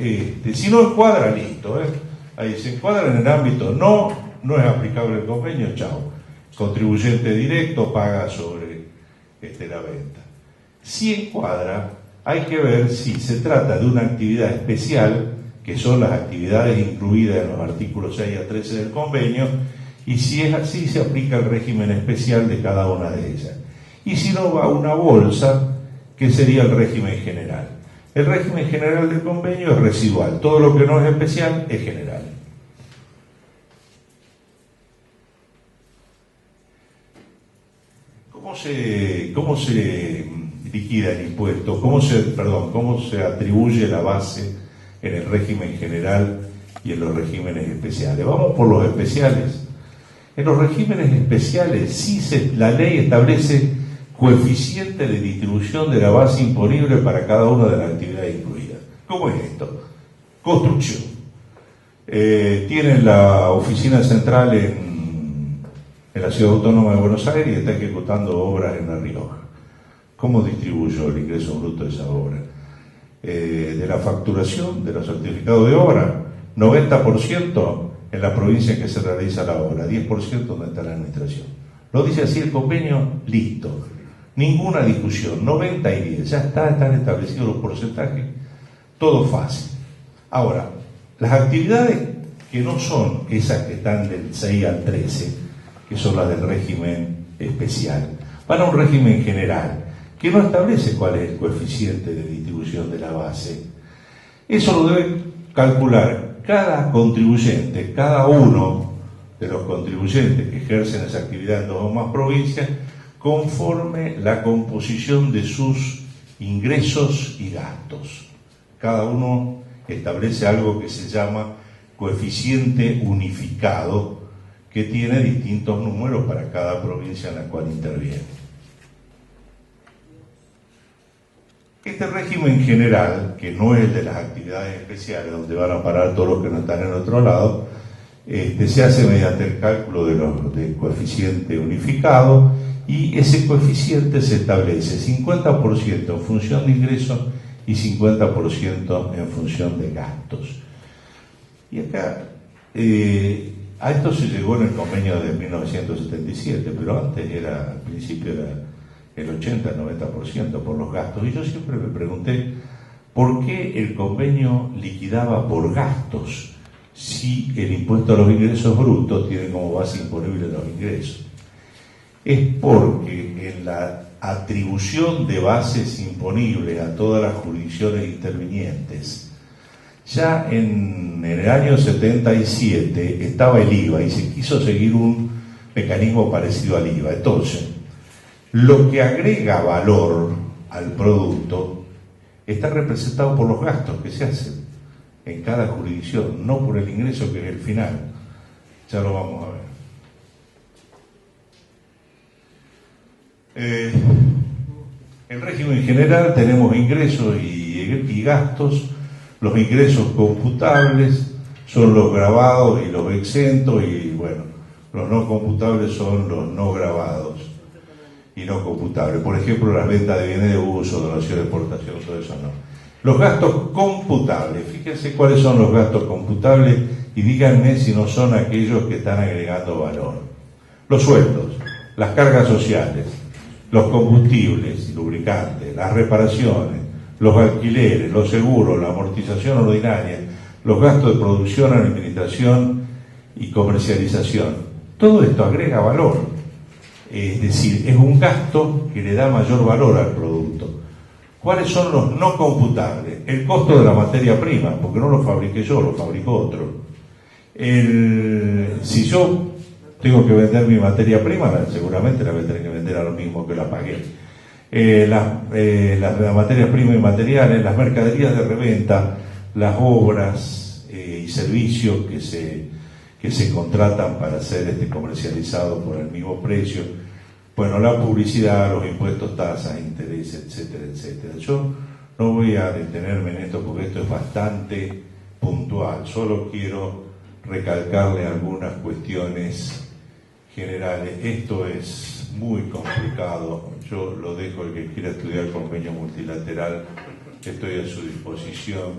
si no encuadra, listo, ahí se encuadra en el ámbito, no es aplicable el convenio, chao. Contribuyente directo paga sobre la venta. Si encuadra, hay que ver si se trata de una actividad especial, que son las actividades incluidas en los artículos 6 a 13 del convenio, y si es así, se aplica el régimen especial de cada una de ellas. Y si no, va a una bolsa, que sería el régimen general. El régimen general del convenio es residual, todo lo que no es especial es general. ¿Cómo se liquida el impuesto? ¿Cómo se atribuye la base en el régimen general y en los regímenes especiales? Vamos por los especiales. En los regímenes especiales sí la ley establece coeficiente de distribución de la base imponible para cada una de las actividades incluidas. ¿Cómo es esto? Construcción. Tienen la oficina central en la Ciudad Autónoma de Buenos Aires y está ejecutando obras en La Rioja. ¿Cómo distribuyo el ingreso bruto de esa obra? De la facturación, de los certificados de obra, 90% en la provincia en que se realiza la obra, 10% donde está la administración. Lo dice así el convenio, listo. Ninguna discusión, 90 y 10, ya están establecidos los porcentajes, todo fácil. Ahora, las actividades que no son esas que están del 6 al 13, que son las del régimen especial, van a un régimen general, que no establece cuál es el coeficiente de distribución de la base. Eso lo debe calcular cada contribuyente, cada uno de los contribuyentes que ejercen esa actividad en dos o más provincias, conforme la composición de sus ingresos y gastos. Cada uno establece algo que se llama coeficiente unificado, que tiene distintos números para cada provincia en la cual interviene. Este régimen general, que no es el de las actividades especiales, donde van a parar todos los que no están en otro lado, se hace mediante el cálculo del coeficiente unificado, y ese coeficiente se establece 50% en función de ingresos y 50% en función de gastos. Y acá, a esto se llegó en el convenio de 1977, pero antes al principio era el 80-90% por los gastos. Y yo siempre me pregunté, ¿por qué el convenio liquidaba por gastos si el impuesto a los ingresos brutos tiene como base imponible los ingresos. Es porque en la atribución de bases imponibles a todas las jurisdicciones intervinientes, ya en el año 77 estaba el IVA y se quiso seguir un mecanismo parecido al IVA. Entonces, lo que agrega valor al producto está representado por los gastos que se hacen en cada jurisdicción, no por el ingreso que es el final. Ya lo vamos a ver. En régimen general tenemos ingresos y gastos. Los ingresos computables son los gravados y los exentos, y bueno, los no computables son los no gravados y no computables. Por ejemplo, las ventas de bienes de uso, donación de exportación, todo eso no. Los gastos computables, fíjense cuáles son los gastos computables y díganme si no son aquellos que están agregando valor. Los sueldos, las cargas sociales, los combustibles y lubricantes, las reparaciones, los alquileres, los seguros, la amortización ordinaria, los gastos de producción, administración y comercialización. Todo esto agrega valor. Es decir, es un gasto que le da mayor valor al producto. ¿Cuáles son los no computables? El costo de la materia prima, porque no lo fabriqué yo, lo fabricó otro. Si yo tengo que vender mi materia prima, seguramente la voy a tener que vender a lo mismo que la pagué. Las materias primas y materiales, las mercaderías de reventa, las obras y servicios que se contratan para ser comercializados por el mismo precio, bueno, la publicidad, los impuestos, tasas, intereses, etcétera, etcétera. Yo no voy a detenerme en esto porque esto es bastante puntual, solo quiero recalcarle algunas cuestiones generales. Esto es muy complicado, yo lo dejo, el que quiera estudiar convenio multilateral, estoy a su disposición.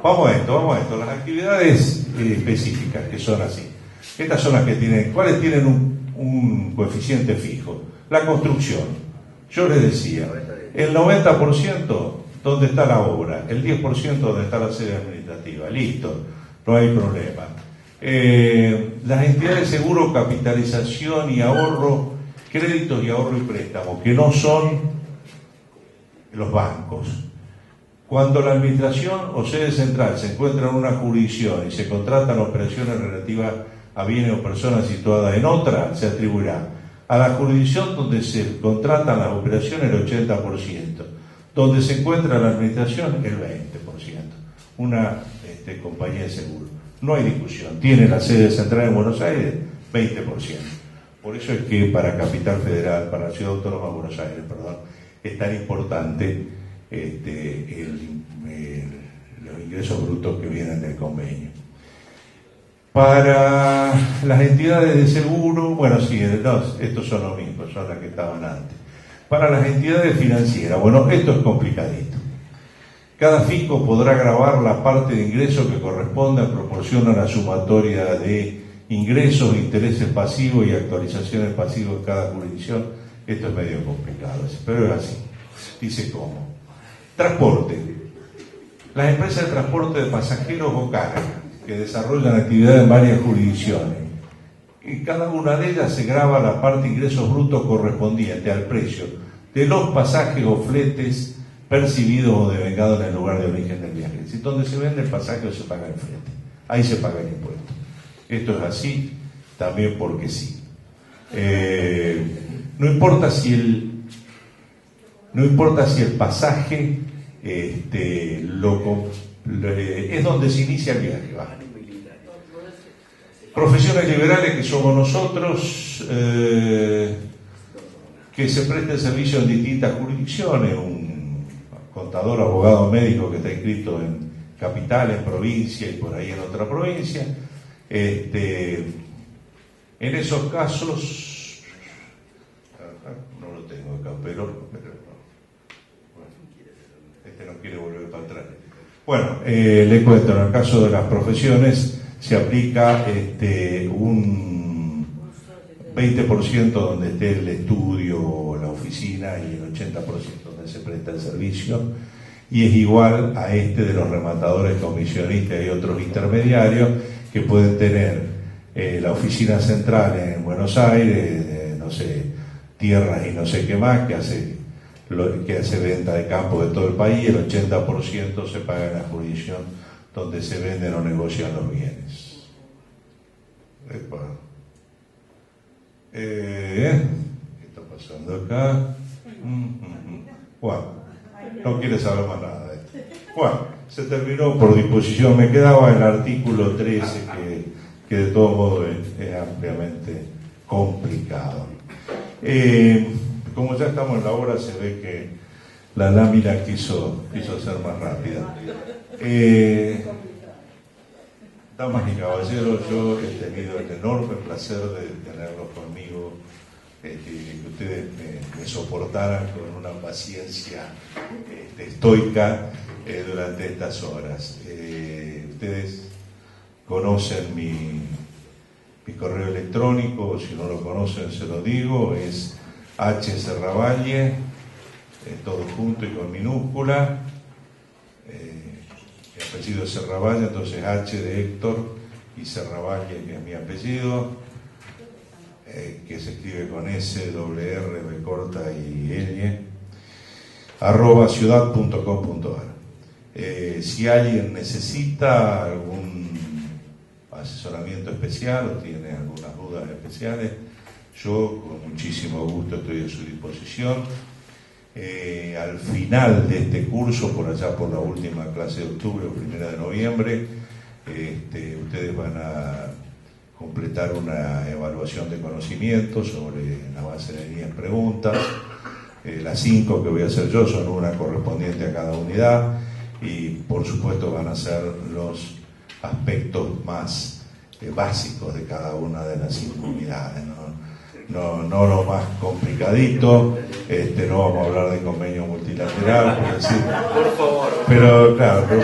Vamos a esto, las actividades específicas que son así. Estas son las que tienen, ¿cuáles tienen un coeficiente fijo? La construcción. Yo les decía, el 90% donde está la obra, el 10% donde está la sede administrativa, listo, no hay problema. Las entidades de seguro, capitalización y ahorro, créditos y ahorro y préstamos, que no son los bancos. Cuando la administración o sede central se encuentra en una jurisdicción y se contratan operaciones relativas a bienes o personas situadas en otra, se atribuirá a la jurisdicción donde se contratan las operaciones el 80%, donde se encuentra la administración el 20%, una compañía de seguro. No hay discusión, tiene la sede central en Buenos Aires, 20%. Por eso es que para Capital Federal, para la Ciudad Autónoma de Buenos Aires, perdón, es tan importante los ingresos brutos que vienen del convenio. Para las entidades de seguro, bueno, sí, estos son los mismos, son las que estaban antes. Para las entidades financieras, bueno, esto es complicadito. Cada fisco podrá gravar la parte de ingresos que corresponda en proporción a la sumatoria de ingresos, intereses pasivos y actualizaciones pasivas en cada jurisdicción. Esto es medio complicado, pero es así. Dice cómo. Transporte. Las empresas de transporte de pasajeros o carga que desarrollan actividades en varias jurisdicciones. En cada una de ellas se grava la parte de ingresos brutos correspondiente al precio de los pasajes o fletes percibidos o devengados en el lugar de origen del viaje. Si donde se vende el pasaje o se paga el flete, ahí se paga el impuesto. Esto es así también porque sí. No importa si el pasaje es donde se inicia el viaje. ¿Va? Profesiones liberales que somos nosotros, que se presten servicio en distintas jurisdicciones, un contador, abogado, médico que está inscrito en capital, en provincia y por ahí en otra provincia. En esos casos, no lo tengo acá, pero no. No quiere volver para atrás. Bueno, le cuento, en el caso de las profesiones se aplica un 20% donde esté el estudio o la oficina y el 80% donde se presta el servicio. y es igual a este de los rematadores, comisionistas y otros intermediarios que pueden tener la oficina central en Buenos Aires, no sé, tierras y no sé qué más, que hace venta de campo de todo el país, el 80% se paga en la jurisdicción donde se venden o negocian los bienes. Epa. ¿Qué está pasando acá? Juan, no quiere saber más nada de esto. Juan, se terminó por disposición, me quedaba el artículo 13 que de todo modo es ampliamente complicado. Como ya estamos en la hora, se ve que la lámina quiso ser más rápida. Damas y caballeros, yo he tenido el enorme placer de tenerlos conmigo, que ustedes me soportaran con una paciencia estoica durante estas horas. Ustedes conocen mi correo electrónico, si no lo conocen se lo digo, es hserravalle, todo junto y con minúscula, mi apellido es Serravalle, entonces H de Héctor y Serravalle, que es mi apellido, que se escribe con S, doble R, B corta y L, @ciudad.com.ar. Si alguien necesita algún asesoramiento especial o tiene algunas dudas especiales, yo con muchísimo gusto estoy a su disposición. Al final de este curso, por allá por la última clase de octubre o 1 de noviembre, ustedes van a completar una evaluación de conocimientos sobre la base de 10 preguntas. Las 5 que voy a hacer yo son una correspondiente a cada unidad y por supuesto van a ser los aspectos más básicos de cada una de las 5 unidades, no lo más complicadito, no vamos a hablar de convenio multilateral, por decir, Por favor. pero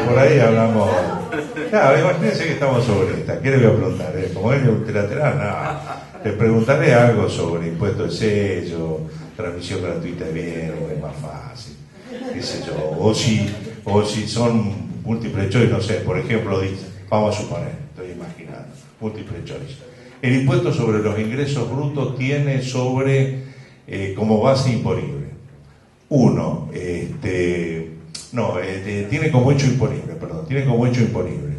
por ahí hablamos, claro, imagínense que estamos sobre esta, ¿qué le voy a preguntar? ¿Convenio multilateral? No, le preguntaré algo sobre impuesto de sello, transmisión gratuita de bienes, es más fácil, qué sé yo, o si son múltiples choice, no sé, por ejemplo, vamos a suponer, estoy imaginando, múltiple choice. El impuesto sobre los ingresos brutos tiene como base imponible. Tiene como hecho imponible, tiene como hecho imponible.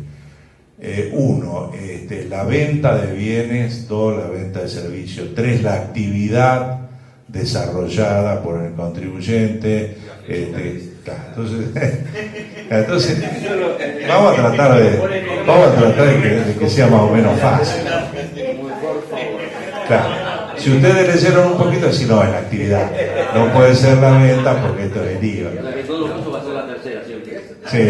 La venta de bienes, 2, la venta de servicios, 3, la actividad desarrollada por el contribuyente. Entonces vamos a tratar de que sea más o menos fácil. Claro, si ustedes leyeron un poquito, si no, es la actividad, no puede ser la venta porque esto es el IVA. La que todo junto va a ser la tercera, siempre. Sí,